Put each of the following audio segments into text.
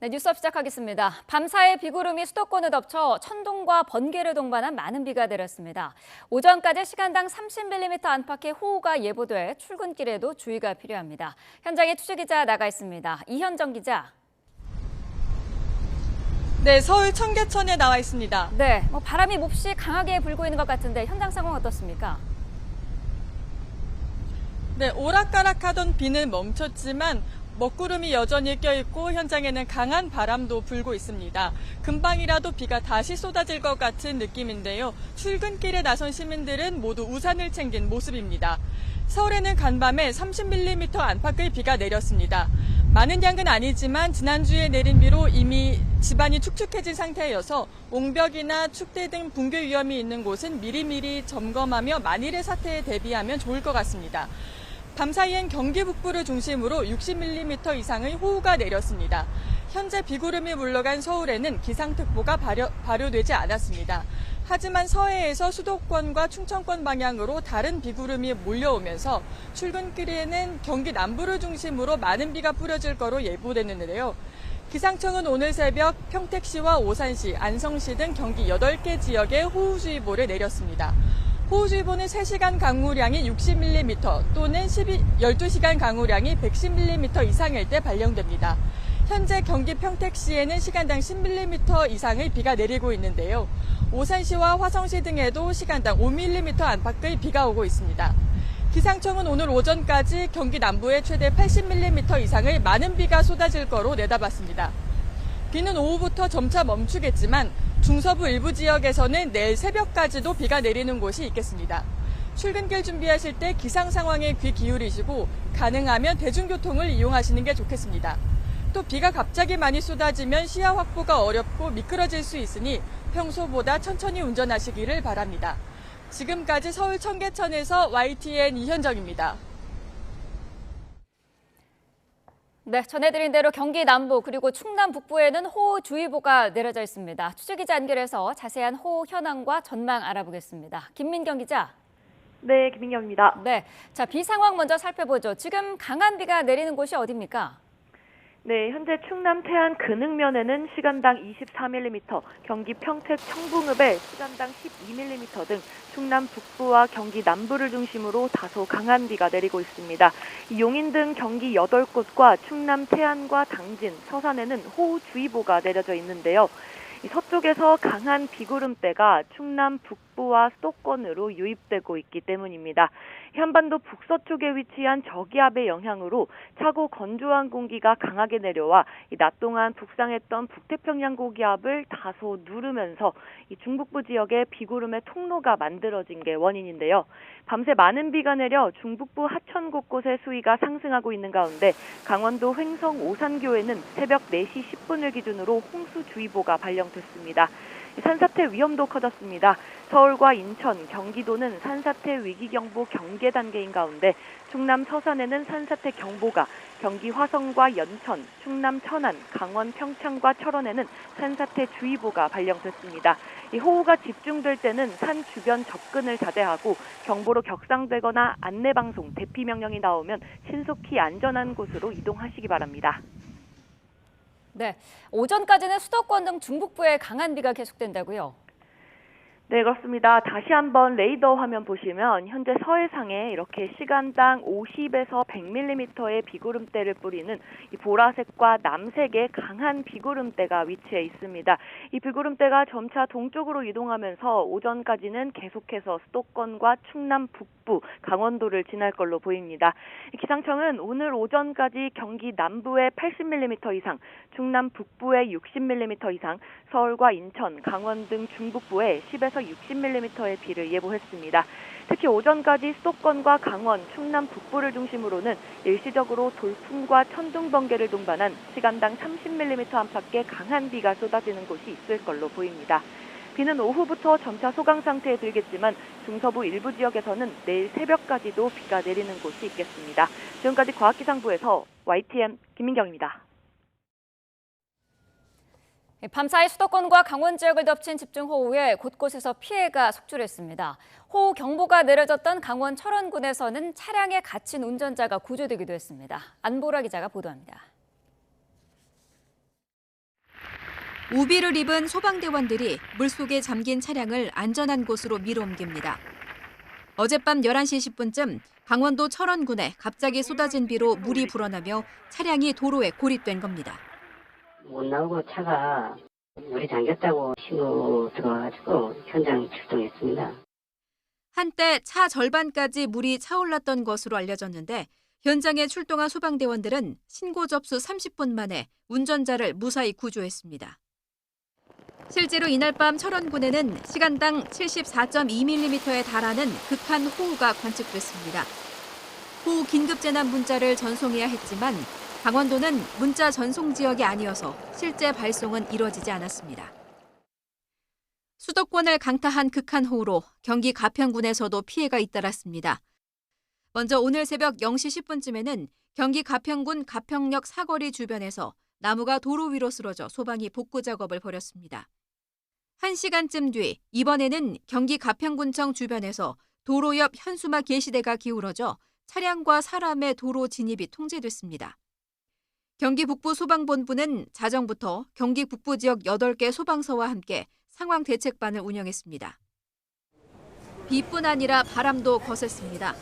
네, 뉴스업 시작하겠습니다. 밤사이 비구름이 수도권을 덮쳐 천둥과 번개를 동반한 많은 비가 내렸습니다. 오전까지 시간당 30mm 안팎의 호우가 예보돼 출근길에도 주의가 필요합니다. 현장에 취재기자 나가 있습니다. 이현정 기자. 네, 서울 청계천에 나와 있습니다. 네, 바람이 몹시 강하게 불고 있는 것 같은데 현장 상황 어떻습니까? 네, 오락가락하던 비는 멈췄지만 먹구름이 여전히 껴있고 현장에는 강한 바람도 불고 있습니다. 금방이라도 비가 다시 쏟아질 것 같은 느낌인데요. 출근길에 나선 시민들은 모두 우산을 챙긴 모습입니다. 서울에는 간밤에 30mm 안팎의 비가 내렸습니다. 많은 양은 아니지만 지난주에 내린 비로 이미 집안이 축축해진 상태여서 옹벽이나 축대 등 붕괴 위험이 있는 곳은 미리미리 점검하며 만일의 사태에 대비하면 좋을 것 같습니다. 밤사이엔 경기 북부를 중심으로 60mm 이상의 호우가 내렸습니다. 현재 비구름이 물러간 서울에는 기상특보가 발효되지 않았습니다. 하지만 서해에서 수도권과 충청권 방향으로 다른 비구름이 몰려오면서 출근길에는 경기 남부를 중심으로 많은 비가 뿌려질 거로 예보되는데요. 기상청은 오늘 새벽 평택시와 오산시, 안성시 등 경기 8개 지역에 호우주의보를 내렸습니다. 호우주의보는 3시간 강우량이 60mm 또는 12시간 강우량이 110mm 이상일 때 발령됩니다. 현재 경기 평택시에는 시간당 10mm 이상의 비가 내리고 있는데요. 오산시와 화성시 등에도 시간당 5mm 안팎의 비가 오고 있습니다. 기상청은 오늘 오전까지 경기 남부에 최대 80mm 이상의 많은 비가 쏟아질 거로 내다봤습니다. 비는 오후부터 점차 멈추겠지만 중서부 일부 지역에서는 내일 새벽까지도 비가 내리는 곳이 있겠습니다. 출근길 준비하실 때 기상 상황에 귀 기울이시고 가능하면 대중교통을 이용하시는 게 좋겠습니다. 또 비가 갑자기 많이 쏟아지면 시야 확보가 어렵고 미끄러질 수 있으니 평소보다 천천히 운전하시기를 바랍니다. 지금까지 서울 청계천에서 YTN 이현정입니다. 네, 전해드린 대로 경기 남부 그리고 충남 북부에는 호우주의보가 내려져 있습니다. 취재기자 연결해서 자세한 호우 현황과 전망 알아보겠습니다. 김민경 기자. 네, 김민경입니다. 네, 자, 비 상황 먼저 살펴보죠. 지금 강한 비가 내리는 곳이 어디입니까? 네, 현재 충남 태안 근흥면에는 시간당 24mm, 경기 평택 청붕읍에 시간당 12mm 등 충남 북부와 경기 남부를 중심으로 다소 강한 비가 내리고 있습니다. 용인 등 경기 8곳과 충남 태안과 당진, 서산에는 호우주의보가 내려져 있는데요. 서쪽에서 강한 비구름대가 충남 북부와 수도권으로 유입되고 있기 때문입니다. 한반도 북서쪽에 위치한 저기압의 영향으로 차고 건조한 공기가 강하게 내려와 낮 동안 북상했던 북태평양 고기압을 다소 누르면서 중북부 지역에 비구름의 통로가 만들어진 게 원인인데요. 밤새 많은 비가 내려 중북부 하천 곳곳의 수위가 상승하고 있는 가운데 강원도 횡성 오산교에는 새벽 4시 10분을 기준으로 홍수주의보가 발령됐습니다. 산사태 위험도 커졌습니다. 서울과 인천, 경기도는 산사태 위기경보 경계 단계인 가운데 충남 서산에는 산사태 경보가, 경기 화성과 연천, 충남 천안, 강원 평창과 철원에는 산사태 주의보가 발령됐습니다. 이 호우가 집중될 때는 산 주변 접근을 자제하고 경보로 격상되거나 안내방송, 대피 명령이 나오면 신속히 안전한 곳으로 이동하시기 바랍니다. 네, 오전까지는 수도권 등 중북부에 강한 비가 계속된다고요? 네, 그렇습니다. 다시 한번 레이더 화면 보시면 현재 서해상에 이렇게 시간당 50에서 100mm의 비구름대를 뿌리는 이 보라색과 남색의 강한 비구름대가 위치해 있습니다. 이 비구름대가 점차 동쪽으로 이동하면서 오전까지는 계속해서 수도권과 충남 북부, 강원도를 지날 걸로 보입니다. 기상청은 오늘 오전까지 경기 남부에 80mm 이상, 충남 북부에 60mm 이상, 서울과 인천, 강원 등 중북부에 10에서 60mm의 비를 예보했습니다. 특히 오전까지 수도권과 강원, 충남 북부를 중심으로는 일시적으로 돌풍과 천둥 번개를 동반한 시간당 30mm 안팎의 강한 비가 쏟아지는 곳이 있을 걸로 보입니다. 비는 오후부터 점차 소강 상태에 들겠지만 중서부 일부 지역에서는 내일 새벽까지도 비가 내리는 곳이 있겠습니다. 지금까지 과학기상부에서 YTN 김민경입니다. 밤사이 수도권과 강원 지역을 덮친 집중호우에 곳곳에서 피해가 속출했습니다. 호우 경보가 내려졌던 강원 철원군에서는 차량에 갇힌 운전자가 구조되기도 했습니다. 안보라 기자가 보도합니다. 우비를 입은 소방대원들이 물속에 잠긴 차량을 안전한 곳으로 밀어옮깁니다. 어젯밤 11시 10분쯤 강원도 철원군에 갑자기 쏟아진 비로 물이 불어나며 차량이 도로에 고립된 겁니다. 못 나오고 차가 물이 잠겼다고 신고 들어와가지고 현장 출동했습니다. 한때 차 절반까지 물이 차올랐던 것으로 알려졌는데 현장에 출동한 소방대원들은 신고 접수 30분 만에 운전자를 무사히 구조했습니다. 실제로 이날 밤 철원군에는 시간당 74.2mm에 달하는 극한 호우가 관측됐습니다. 호우 긴급재난 문자를 전송해야 했지만 강원도는 문자 전송 지역이 아니어서 실제 발송은 이뤄지지 않았습니다. 수도권을 강타한 극한 호우로 경기 가평군에서도 피해가 잇따랐습니다. 먼저 오늘 새벽 0시 10분쯤에는 경기 가평군 가평역 사거리 주변에서 나무가 도로 위로 쓰러져 소방이 복구 작업을 벌였습니다. 1시간쯤 뒤 이번에는 경기 가평군청 주변에서 도로 옆 현수막 게시대가 기울어져 차량과 사람의 도로 진입이 통제됐습니다. 경기 북부 소방본부는 자정부터 경기 북부 지역 8개 소방서와 함께 상황 대책반을 운영했습니다. 비뿐 아니라 바람도 거셌습니다.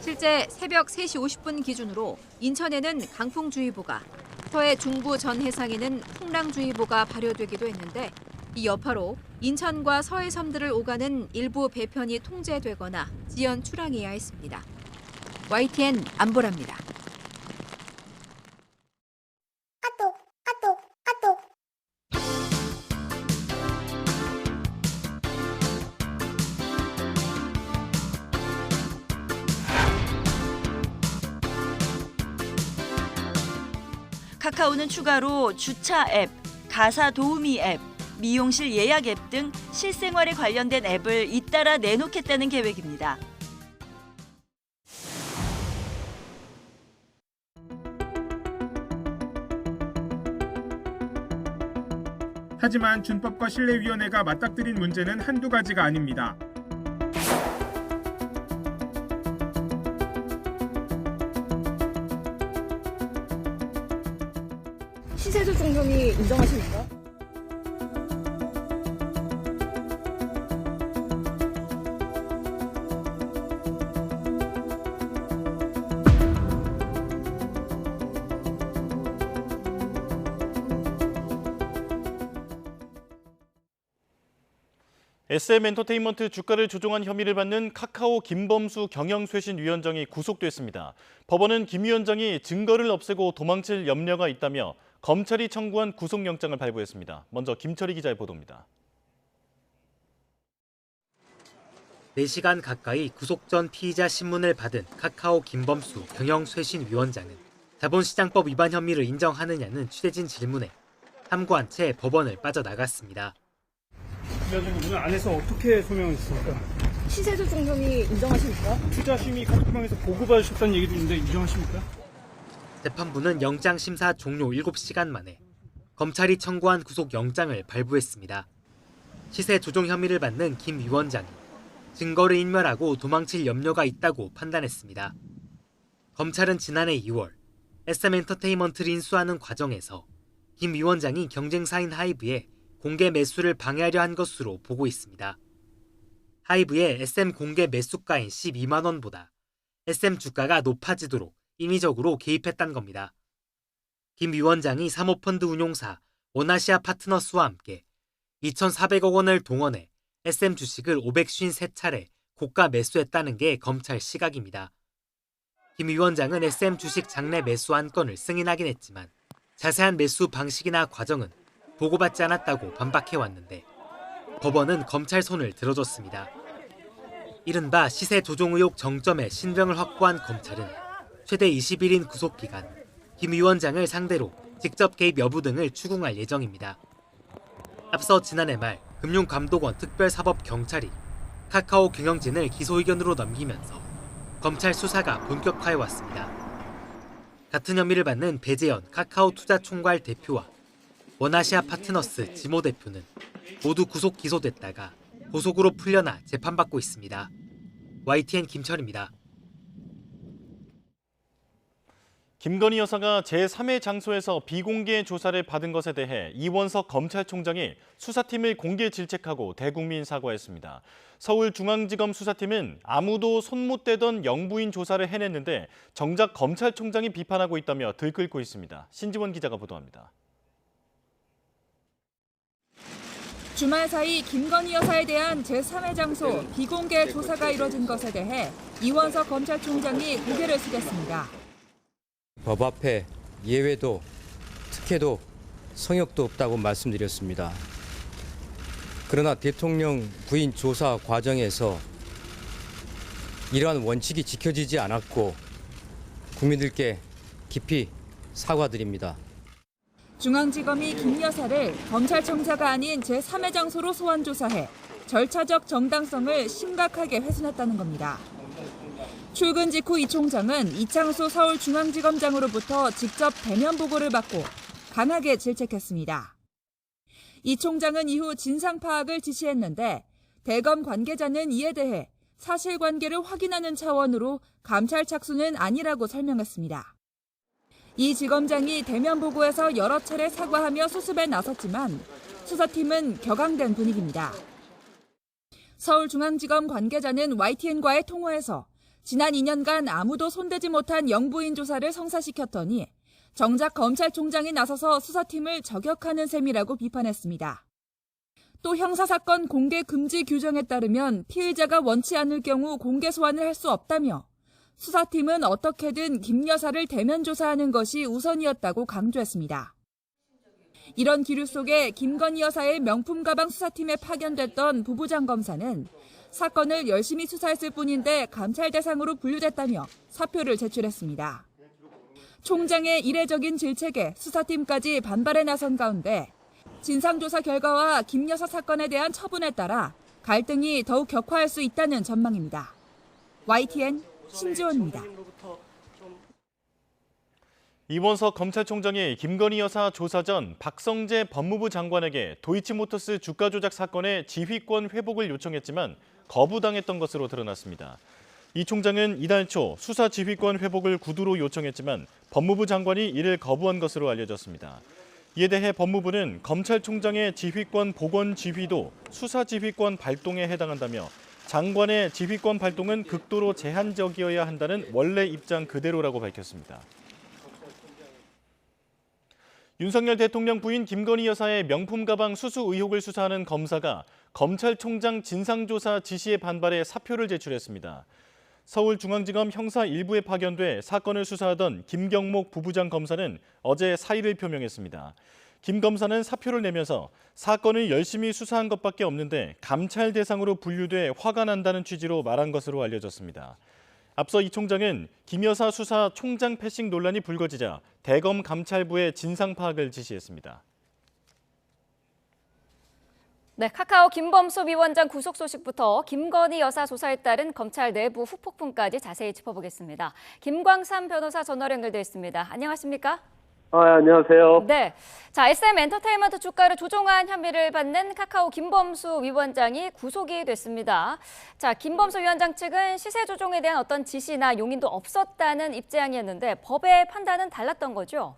실제 새벽 3시 50분 기준으로 인천에는 강풍주의보가, 서해 중부 전 해상에는 풍랑주의보가 발효되기도 했는데 이 여파로 인천과 서해 섬들을 오가는 일부 배편이 통제되거나 지연 출항해야 했습니다. YTN 안보라입니다. 카카오는 추가로 주차 앱, 가사 도우미 앱, 미용실 예약 앱 등 실생활에 관련된 앱을 잇따라 내놓겠다는 계획입니다. 하지만 준법과 신뢰위원회가 맞닥뜨린 문제는 한두 가지가 아닙니다. 시세조 종점이 인정하십니까? SM엔터테인먼트 주가를 조종한 혐의를 받는 카카오 김범수 경영쇄신위원장이 구속됐습니다. 법원은 김 위원장이 증거를 없애고 도망칠 염려가 있다며 검찰이 청구한 구속영장을 발부했습니다. 먼저 김철희 기자의 보도입니다. 4시간 가까이 구속 전 피의자 신문을 받은 카카오 김범수 경영쇄신위원장은 자본시장법 위반 혐의를 인정하느냐는 취재진 질문에 함구한 채 법원을 빠져나갔습니다. 위원장님 오늘 안에서 어떻게 소명했습니까? 시세조 종점이 인정하십니까? 투자심의 카톡방에서 보고받으셨다는 얘기도 있는데 인정하십니까? 재판부는 영장 심사 종료 7시간 만에 검찰이 청구한 구속영장을 발부했습니다. 시세 조종 혐의를 받는 김 위원장이 증거를 인멸하고 도망칠 염려가 있다고 판단했습니다. 검찰은 지난해 2월 SM엔터테인먼트를 인수하는 과정에서 김 위원장이 경쟁사인 하이브에 공개 매수를 방해하려 한 것으로 보고 있습니다. 하이브의 SM 공개 매수가인 12만 원보다 SM 주가가 높아지도록 인위적으로 개입했다는 겁니다. 김 위원장이 사모펀드 운용사 원아시아 파트너스와 함께 2,400억 원을 동원해 SM 주식을 553차례 고가 매수했다는 게 검찰 시각입니다. 김 위원장은 SM 주식 장내 매수 한 건을 승인하긴 했지만 자세한 매수 방식이나 과정은 보고받지 않았다고 반박해왔는데 법원은 검찰 손을 들어줬습니다. 이른바 시세 조종 의혹 정점에 신병을 확보한 검찰은 최대 20일인 구속기간 김 위원장을 상대로 직접 개입 여부 등을 추궁할 예정입니다. 앞서 지난해 말 금융감독원 특별사법경찰이 카카오 경영진을 기소 의견으로 넘기면서 검찰 수사가 본격화해왔습니다. 같은 혐의를 받는 배재현 카카오 투자총괄 대표와 원아시아 파트너스 지모 대표는 모두 구속 기소됐다가 보석으로 풀려나 재판받고 있습니다. YTN 김철입니다. 김건희 여사가 제3의 장소에서 비공개 조사를 받은 것에 대해 이원석 검찰총장이 수사팀을 공개 질책하고 대국민 사과했습니다. 서울중앙지검 수사팀은 아무도 손 못 대던 영부인 조사를 해냈는데 정작 검찰총장이 비판하고 있다며 들끓고 있습니다. 신지원 기자가 보도합니다. 주말 사이 김건희 여사에 대한 제3의 장소 비공개 조사가 이뤄진 것에 대해 이원석 검찰총장이 고개를 숙였습니다. 법 앞에 예외도 특혜도 성역도 없다고 말씀드렸습니다. 그러나 대통령 부인 조사 과정에서 이러한 원칙이 지켜지지 않았고 국민들께 깊이 사과드립니다. 중앙지검이 김 여사를 검찰청사가 아닌 제3의 장소로 소환 조사해 절차적 정당성을 심각하게 훼손했다는 겁니다. 출근 직후 이 총장은 이창수 서울중앙지검장으로부터 직접 대면 보고를 받고 강하게 질책했습니다. 이 총장은 이후 진상 파악을 지시했는데 대검 관계자는 이에 대해 사실관계를 확인하는 차원으로 감찰 착수는 아니라고 설명했습니다. 이 지검장이 대면 보고에서 여러 차례 사과하며 수습에 나섰지만 수사팀은 격앙된 분위기입니다. 서울중앙지검 관계자는 YTN과의 통화에서 지난 2년간 아무도 손대지 못한 영부인 조사를 성사시켰더니 정작 검찰총장이 나서서 수사팀을 저격하는 셈이라고 비판했습니다. 또 형사사건 공개 금지 규정에 따르면 피의자가 원치 않을 경우 공개 소환을 할 수 없다며 수사팀은 어떻게든 김 여사를 대면 조사하는 것이 우선이었다고 강조했습니다. 이런 기류 속에 김건희 여사의 명품 가방 수사팀에 파견됐던 부부장 검사는 사건을 열심히 수사했을 뿐인데 감찰 대상으로 분류됐다며 사표를 제출했습니다. 총장의 이례적인 질책에 수사팀까지 반발에 나선 가운데 진상조사 결과와 김 여사 사건에 대한 처분에 따라 갈등이 더욱 격화할 수 있다는 전망입니다. YTN 신지원입니다. 이원석 검찰총장이 김건희 여사 조사 전 박성재 법무부 장관에게 도이치모터스 주가 조작 사건의 지휘권 회복을 요청했지만 거부당했던 것으로 드러났습니다. 이 총장은 이달 초 수사 지휘권 회복을 구두로 요청했지만 법무부 장관이 이를 거부한 것으로 알려졌습니다. 이에 대해 법무부는 검찰총장의 지휘권 복원 지휘도 수사 지휘권 발동에 해당한다며 장관의 지휘권 발동은 극도로 제한적이어야 한다는 원래 입장 그대로라고 밝혔습니다. 윤석열 대통령 부인 김건희 여사의 명품 가방 수수 의혹을 수사하는 검사가 검찰총장 진상조사 지시에 반발해 사표를 제출했습니다. 서울중앙지검 형사 1부에 파견돼 사건을 수사하던 김경목 부부장 검사는 어제 사의를 표명했습니다. 김 검사는 사표를 내면서 사건을 열심히 수사한 것밖에 없는데 감찰 대상으로 분류돼 화가 난다는 취지로 말한 것으로 알려졌습니다. 앞서 이 총장은 김 여사 수사 총장 패싱 논란이 불거지자 대검 감찰부의 진상 파악을 지시했습니다. 네, 카카오 김범수 위원장 구속 소식부터 김건희 여사 조사에 따른 검찰 내부 후폭풍까지 자세히 짚어보겠습니다. 김광삼 변호사 전화로 연결돼 있습니다. 안녕하십니까? 안녕하세요. 네, 자 SM 엔터테인먼트 주가를 조종한 혐의를 받는 카카오 김범수 위원장이 구속이 됐습니다. 자, 김범수 위원장 측은 시세 조종에 대한 어떤 지시나 용인도 없었다는 입장이었는데 법의 판단은 달랐던 거죠?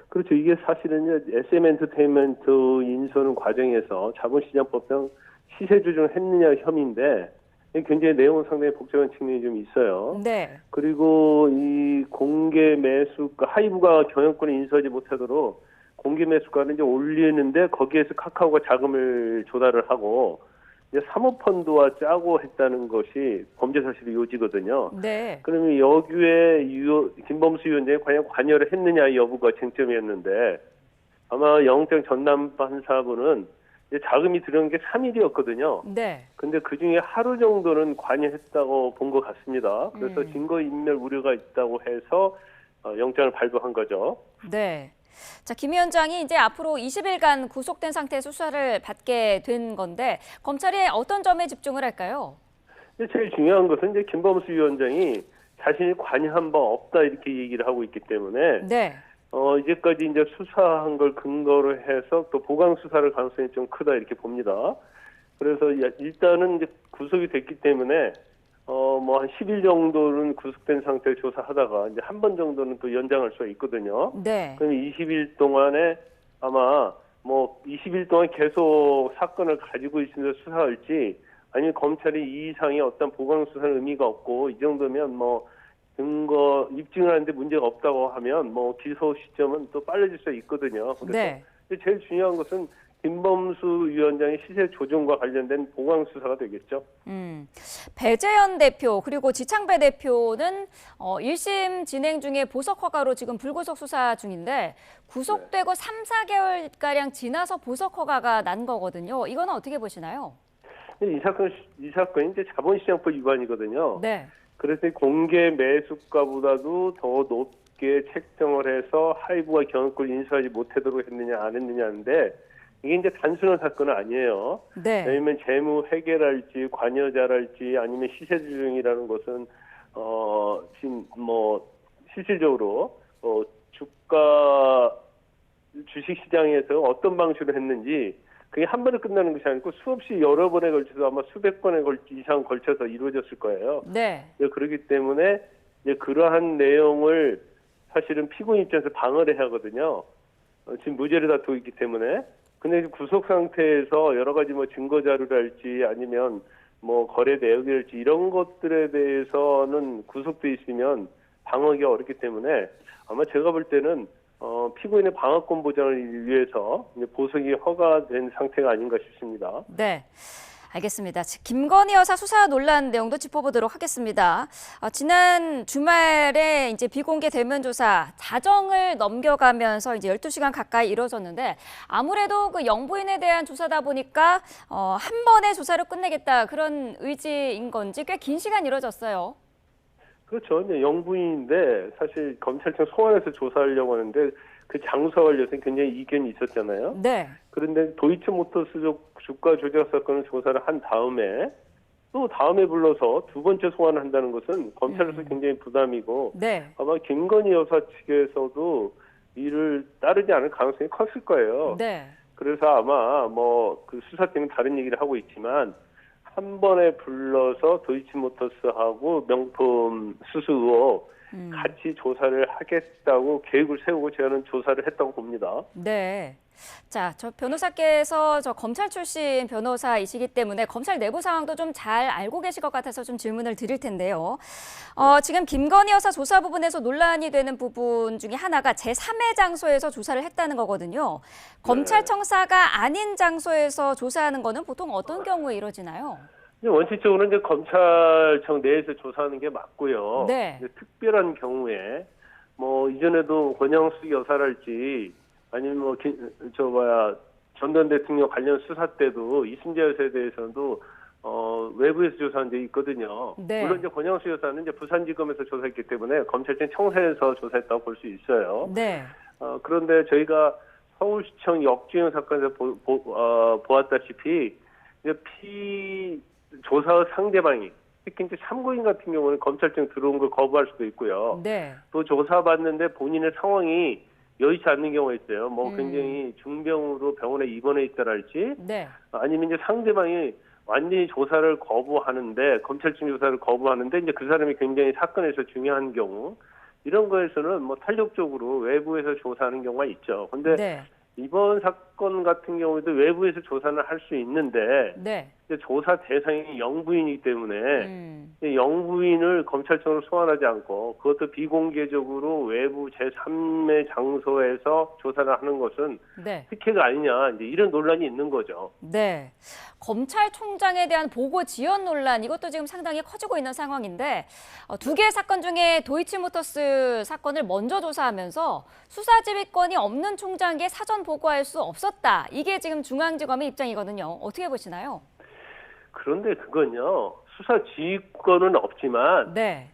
그렇죠. 이게 사실은요, SM 엔터테인먼트 인수하는 과정에서 자본시장법상 시세 조종을 했느냐 혐의인데 굉장히 내용은 상당히 복잡한 측면이 좀 있어요. 네. 그리고 이 공개 매수가 하이브가 경영권을 인수하지 못하도록 공개 매수가를 이제 올리는데 거기에서 카카오가 자금을 조달을 하고 이제 사모펀드와 짜고 했다는 것이 범죄 사실의 요지거든요. 네. 그러면 여기에 김범수 위원장이 과연 관여를 했느냐 여부가 쟁점이었는데 아마 영장 전담 판사분은 이제 자금이 들어간 게 3일이었거든요. 네. 근데 그 중에 하루 정도는 관여했다고 본 것 같습니다. 그래서 증거인멸 우려가 있다고 해서 영장을 발부한 거죠. 네. 자, 김 위원장이 이제 앞으로 20일간 구속된 상태에서 수사를 받게 된 건데 검찰이 어떤 점에 집중을 할까요? 제일 중요한 것은 이제 김범수 위원장이 자신이 관여한 바 없다 이렇게 얘기를 하고 있기 때문에 네. 이제까지 이제 수사한 걸 근거로 해서 또 보강 수사를 가능성이 좀 크다 이렇게 봅니다. 그래서 일단은 이제 구속이 됐기 때문에 뭐 한 10일 정도는 구속된 상태로 조사하다가 이제 한 번 정도는 또 연장할 수가 있거든요. 네. 그럼 20일 동안에 아마 뭐 20일 동안 계속 사건을 가지고 있으면서 수사할지 아니면 검찰이 이 이상의 어떤 보강 수사는 의미가 없고 이 정도면 뭐 증거 입증을 하는데 문제가 없다고 하면 뭐 기소 시점은 또 빨라질 수 있거든요. 그래서 네. 제일 중요한 것은 김범수 위원장의 시세 조정과 관련된 보강 수사가 되겠죠. 배재현 대표 그리고 지창배 대표는 1심 진행 중에 보석 허가로 지금 불구속 수사 중인데 구속되고 3, 4개월가량 지나서 보석 허가가 난 거거든요. 이건 어떻게 보시나요? 이 사건이 이제 자본시장법 위반이거든요. 네. 그래서 공개 매수가보다도 더 높게 책정을 해서 하이브가 경영권 인수하지 못하도록 했느냐 안 했느냐인데 이게 이제 단순한 사건은 아니에요. 네. 왜냐하면 재무 회계랄지 관여자랄지 아니면 시세 조정이라는 것은 지금 뭐 실질적으로 주가 주식 시장에서 어떤 방식으로 했는지 그게 한 번에 끝나는 것이 아니고 수없이 여러 번에 걸쳐서 아마 수백 번에 이상 걸쳐서 이루어졌을 거예요. 네. 그렇기 때문에 이제 그러한 내용을 사실은 피고인 입장에서 방어를 해야 하거든요. 지금 무죄를 다투고 있기 때문에. 근데 구속 상태에서 여러 가지 뭐 증거 자료랄지 아니면 뭐 거래 내역이랄지 이런 것들에 대해서는 구속돼 있으면 방어하기가 어렵기 때문에 아마 제가 볼 때는 피고인의 방어권 보장을 위해서 보석이 허가된 상태가 아닌가 싶습니다. 네. 알겠습니다. 김건희 여사 수사 논란 내용도 짚어보도록 하겠습니다. 지난 주말에 이제 비공개 대면 조사 자정을 넘겨가면서 이제 12시간 가까이 이루어졌는데 아무래도 그 영부인에 대한 조사다 보니까 한 번에 조사를 끝내겠다 그런 의지인 건지 꽤 긴 시간 이루어졌어요. 그렇죠. 이제 영부인인데 사실 검찰청 소환해서 조사하려고 하는데 그 장소와 관련해서 굉장히 이견이 있었잖아요. 네. 그런데 도이치모터스 주가 조작 사건을 조사를 한 다음에 또 다음에 불러서 두 번째 소환을 한다는 것은 검찰로서 굉장히 부담이고 네. 아마 김건희 여사 측에서도 이를 따르지 않을 가능성이 컸을 거예요. 네. 그래서 아마 뭐 그 수사팀은 다른 얘기를 하고 있지만 한 번에 불러서 도이치모터스하고 명품 수수 의혹 같이 조사를 하겠다고 계획을 세우고 저는 조사를 했다고 봅니다. 네. 자, 저 변호사께서 저 검찰 출신 변호사이시기 때문에 검찰 내부 상황도 좀 잘 알고 계실 것 같아서 좀 질문을 드릴 텐데요. 지금 김건희 여사 조사 부분에서 논란이 되는 부분 중에 하나가 제3의 장소에서 조사를 했다는 거거든요. 검찰청사가 아닌 장소에서 조사하는 거는 보통 어떤 경우에 이루어지나요? 원칙적으로 이제 검찰청 내에서 조사하는 게 맞고요. 네. 특별한 경우에 뭐 이전에도 권영숙 여사랄지 아니면 뭐 전 대통령 관련 수사 때도 이순재 여사에 대해서도 외부에서 조사한 적이 있거든요. 네. 물론 이제 권영숙 여사는 이제 부산지검에서 조사했기 때문에 검찰청 청사에서 조사했다고 볼 수 있어요. 네. 그런데 저희가 서울시청 역주행 사건에서 보았다시피 이제 조사 상대방이 특히 이제 참고인 같은 경우는 검찰청 들어온 걸 거부할 수도 있고요. 네. 또 조사받는데 본인의 상황이 여의치 않는 경우가 있어요. 뭐 굉장히 중병으로 병원에 입원해 있다랄지 네. 아니면 이제 상대방이 완전히 조사를 거부하는데 검찰청 조사를 거부하는데 이제 그 사람이 굉장히 사건에서 중요한 경우 이런 거에서는 뭐 탄력적으로 외부에서 조사하는 경우가 있죠. 근데 네. 이번 사건 같은 경우에도 외부에서 조사는 할 수 있는데 네. 조사 대상이 영부인이기 때문에 영부인을 검찰청으로 소환하지 않고 그것도 비공개적으로 외부 제3의 장소에서 조사를 하는 것은 네. 특혜가 아니냐 이제 이런 논란이 있는 거죠. 네. 검찰총장에 대한 보고 지연 논란 이것도 지금 상당히 커지고 있는 상황인데 두 개의 사건 중에 도이치모터스 사건을 먼저 조사하면서 수사지휘권이 없는 총장에게 사전 보고할 수 없었다. 이게 지금 중앙지검의 입장이거든요. 어떻게 보시나요? 그런데 그건요. 수사 지휘권은 없지만 네.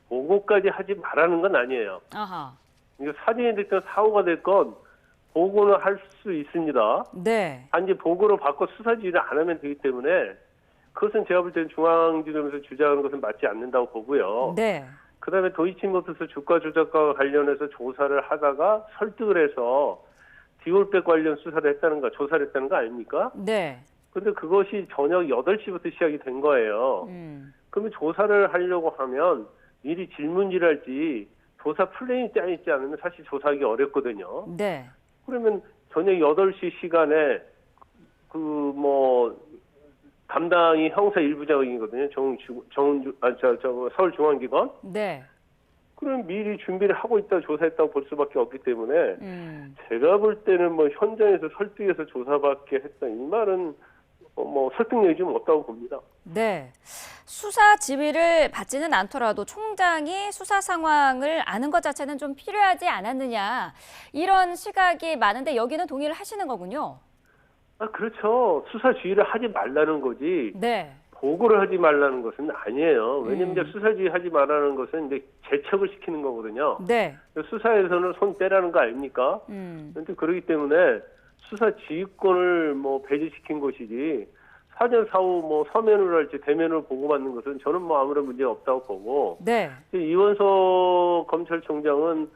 보고까지 하지 말라는 건 아니에요. 아하. 이거 사진이 됐건 사고가 됐건 보고는 할 수 있습니다. 네. 단지 보고로 바꿔 수사 지휘를 안 하면 되기 때문에 그것은 제가 볼 때는 중앙지검에서 주장하는 것은 맞지 않는다고 보고요. 네. 그다음에 도이치모터스 주가 조작과 관련해서 조사를 하다가 설득을 해서 디올백 관련 수사를 했다는 거, 조사를 했다는 거 아닙니까? 네. 근데 그것이 저녁 8시부터 시작이 된 거예요. 그러면 조사를 하려고 하면 미리 질문지를 할지 조사 플랜이 짜 있지 않으면 사실 조사하기 어렵거든요. 네. 그러면 저녁 8시 시간에 담당이 형사 1부장이거든요. 서울중앙지검. 네. 그럼 미리 준비를 하고 있다 조사했다고 볼 수밖에 없기 때문에 제가 볼 때는 현장에서 설득해서 조사받게 했다 이 말은 설득력이 좀 없다고 봅니다. 네. 수사 지휘를 받지는 않더라도 총장이 수사 상황을 아는 것 자체는 좀 필요하지 않았느냐 이런 시각이 많은데 여기는 동의를 하시는 거군요. 그렇죠. 수사 지휘를 하지 말라는 거지. 네. 보고를 하지 말라는 것은 아니에요. 왜냐면 이제 수사 지휘 하지 말라는 것은 이제 재척을 시키는 거거든요. 네. 수사에서는 손 떼라는 거 아닙니까? 그런데 그렇기 때문에 수사 지휘권을 배제시킨 것이지 사전 사후 서면으로 할지 대면으로 보고받는 것은 저는 아무런 문제가 없다고 보고. 네. 이원석 검찰총장은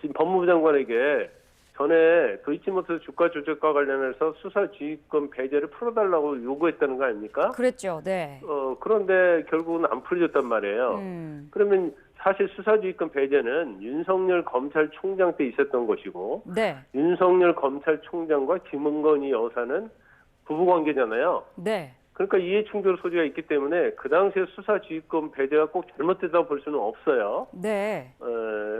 지금 법무부 장관에게 전에 도이치모터스 주가 조작과 관련해서 수사 지휘권 배제를 풀어달라고 요구했다는 거 아닙니까? 그랬죠. 네. 그런데 결국은 안 풀어졌단 말이에요. 그러면 사실 수사 지휘권 배제는 윤석열 검찰총장 때 있었던 것이고, 네. 윤석열 검찰총장과 김은건이 여사는 부부관계잖아요. 네. 그러니까 이해충돌 소지가 있기 때문에 그 당시에 수사 지휘권 배제가 꼭 잘못됐다고 볼 수는 없어요. 네.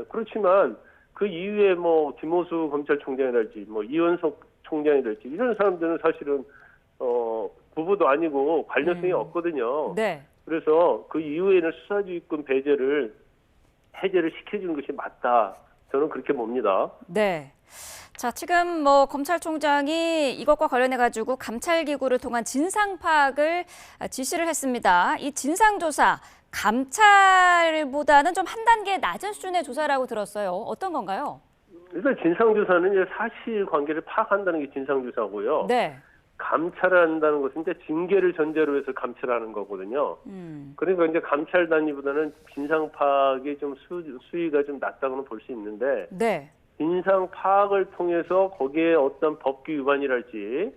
그렇지만 그 이후에 김호수 검찰총장이랄지 이원석 총장이랄지 이런 사람들은 사실은 부부도 아니고 관련성이 없거든요. 네. 그래서 그 이후에는 수사지휘권 배제를 해제를 시켜주는 것이 맞다. 저는 그렇게 봅니다. 네. 자, 지금 검찰총장이 이것과 관련해 가지고 감찰기구를 통한 진상 파악을 지시를 했습니다. 이 진상조사 감찰보다는 좀 한 단계 낮은 수준의 조사라고 들었어요. 어떤 건가요? 일단 진상조사는 이제 사실관계를 파악한다는 게 진상조사고요. 네. 감찰을 한다는 것은 이제 징계를 전제로 해서 감찰하는 거거든요. 그러니까 이제 감찰 단위보다는 진상 파악이 좀 수위가 좀 낮다고는 볼 수 있는데, 네. 진상 파악을 통해서 거기에 어떤 법규 위반이랄지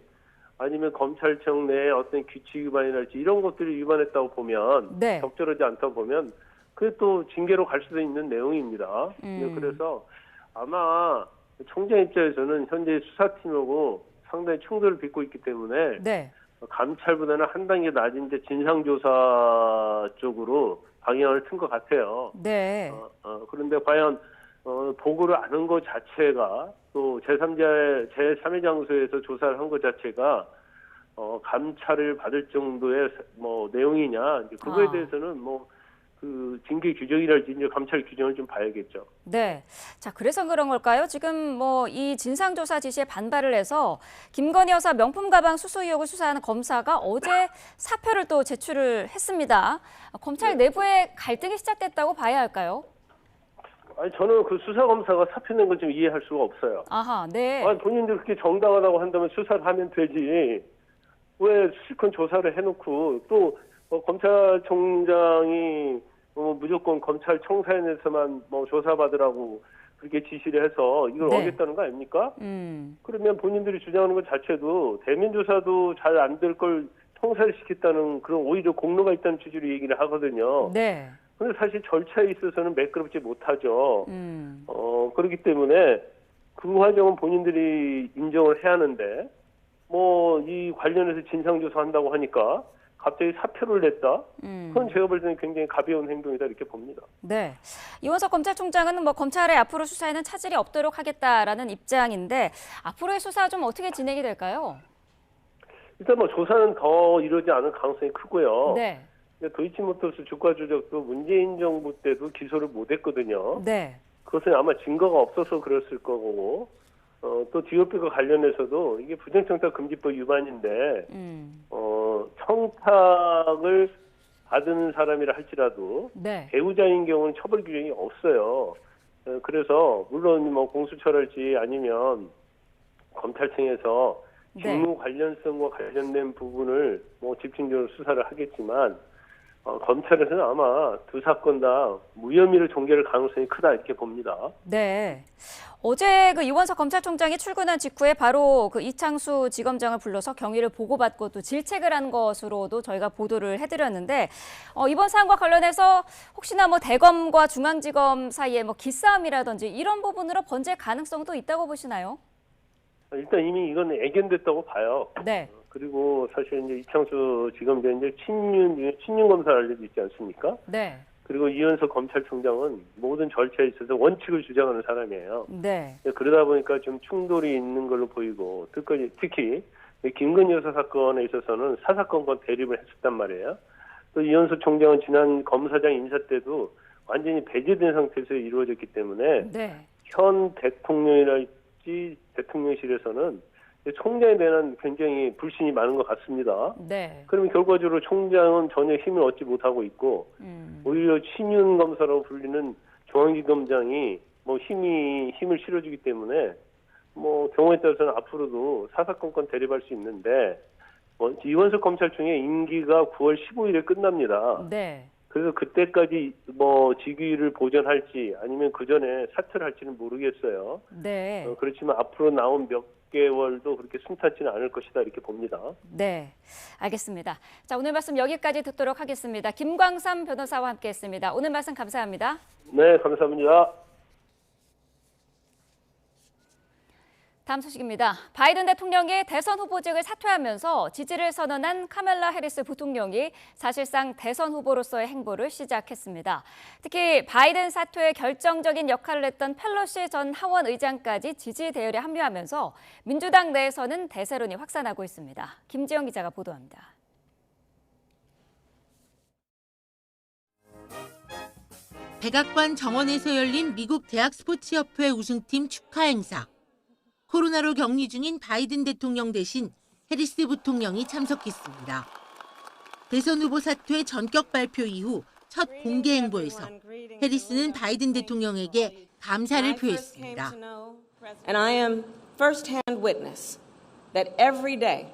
아니면 검찰청 내에 어떤 규칙 위반이랄지 이런 것들이 위반했다고 보면, 네. 적절하지 않다고 보면 그게 또 징계로 갈 수도 있는 내용입니다. 그래서 아마 총장 입장에서는 현재 수사팀하고 상당히 충돌을 빚고 있기 때문에 네. 감찰보다는 한 단계 낮은 이제 진상조사 쪽으로 방향을 튼 것 같아요. 네. 그런데 과연 보고를 안 한 것 자체가 또 제3의 장소에서 조사를 한 것 자체가 감찰을 받을 정도의 내용이냐 이제 그거에 대해서는 그 징계 규정이랄지 이제 감찰 규정을 좀 봐야겠죠. 네. 자, 그래서 그런 걸까요? 지금 이 진상조사 지시에 반발을 해서 김건희 여사 명품 가방 수수 의혹을 수사하는 검사가 어제 사표를 또 제출을 했습니다. 검찰 내부에 갈등이 시작됐다고 봐야 할까요? 아니 저는 그 수사 검사가 사표 낸 걸 좀 이해할 수가 없어요. 아하, 네. 본인들 그렇게 정당하다고 한다면 수사를 하면 되지. 왜 실컷 조사를 해놓고 또 검찰총장이 무조건 검찰청사에서만 조사받으라고 그렇게 지시를 해서 이걸 네. 어겼다는 거 아닙니까? 그러면 본인들이 주장하는 것 자체도 대면 조사도 잘 안 될 걸 청사를 시켰다는 그런 오히려 공로가 있다는 취지로 얘기를 하거든요. 네. 근데 사실 절차에 있어서는 매끄럽지 못하죠. 그렇기 때문에 그 과정은 본인들이 인정을 해야 하는데 이 관련해서 진상조사한다고 하니까 갑자기 사표를 냈다? 그건 제가 볼 때는 굉장히 가벼운 행동이다 이렇게 봅니다. 네. 이원석 검찰총장은 검찰의 앞으로 수사에는 차질이 없도록 하겠다라는 입장인데 앞으로의 수사 좀 어떻게 진행이 될까요? 일단 조사는 더 이루어지지 않을 가능성이 크고요. 네. 도이치모터스 주가 조작도 문재인 정부 때도 기소를 못했거든요. 네. 그것은 아마 증거가 없어서 그랬을 거고 또 DOP과 관련해서도 이게 부정청탁금지법 위반인데 청탁을 받은 사람이라 할지라도 네. 배우자인 경우는 처벌 규정이 없어요. 그래서 물론 공수처랄지 아니면 검찰청에서 직무 관련성과 관련된 부분을 집중적으로 수사를 하겠지만 검찰에서는 아마 두 사건 다 무혐의를 종결할 가능성이 크다 이렇게 봅니다. 네. 어제 그 이원석 검찰총장이 출근한 직후에 바로 그 이창수 지검장을 불러서 경위를 보고받고 또 질책을 한 것으로도 저희가 보도를 해드렸는데 이번 사안과 관련해서 혹시나 뭐 대검과 중앙지검 사이에 뭐 기싸움이라든지 이런 부분으로 번질 가능성도 있다고 보시나요? 일단 이미 이건 애견됐다고 봐요. 네. 그리고 사실 이제 이창수 지검장이 이제 친윤 검사를 알려져 있지 않습니까? 네. 그리고 이현석 검찰총장은 모든 절차에 있어서 원칙을 주장하는 사람이에요. 네. 그러다 보니까 좀 충돌이 있는 걸로 보이고 특히 김건희 여사 사건에 있어서는 사사건과 대립을 했었단 말이에요. 또 이현석 총장은 지난 검사장 인사 때도 완전히 배제된 상태에서 이루어졌기 때문에 네. 현 대통령이랄지 대통령실에서는 총장에 대한 굉장히 불신이 많은 것 같습니다. 네. 그러면 결과적으로 총장은 전혀 힘을 얻지 못하고 있고 오히려 친윤 검사라고 불리는 중앙지검장이 뭐 힘을 실어주기 때문에 뭐 경우에 따라서는 앞으로도 사사건건 대립할 수 있는데 이원석 검찰총장의 임기가 9월 15일에 끝납니다. 네. 그래서 그때까지 뭐 직위를 보존할지 아니면 그 전에 사퇴를 할지는 모르겠어요. 네. 그렇지만 앞으로 나온 몇 개월도 그렇게 순탄치는 않을 것이다 이렇게 봅니다. 네, 알겠습니다. 자, 오늘 말씀 여기까지 듣도록 하겠습니다. 김광삼 변호사와 함께했습니다. 오늘 말씀 감사합니다. 네, 감사합니다. 다음 소식입니다. 바이든 대통령이 대선 후보직을 사퇴하면서 지지를 선언한 카멜라 해리스 부통령이 사실상 대선 후보로서의 행보를 시작했습니다. 특히 바이든 사퇴에 결정적인 역할을 했던 펠로시 전 하원 의장까지 지지 대열에 합류하면서 민주당 내에서는 대세론이 확산하고 있습니다. 김지영 기자가 보도합니다. 백악관 정원에서 열린 미국 대학 스포츠협회 우승팀 축하 행사. 코로나로 격리 중인 바이든 대통령 대신 해리스 부통령이 참석했습니다. 대선 후보 사퇴 전격 발표 이후 첫 공개 행보에서 해리스는 바이든 대통령에게 감사를 표했습니다. And I am first-hand witness that every day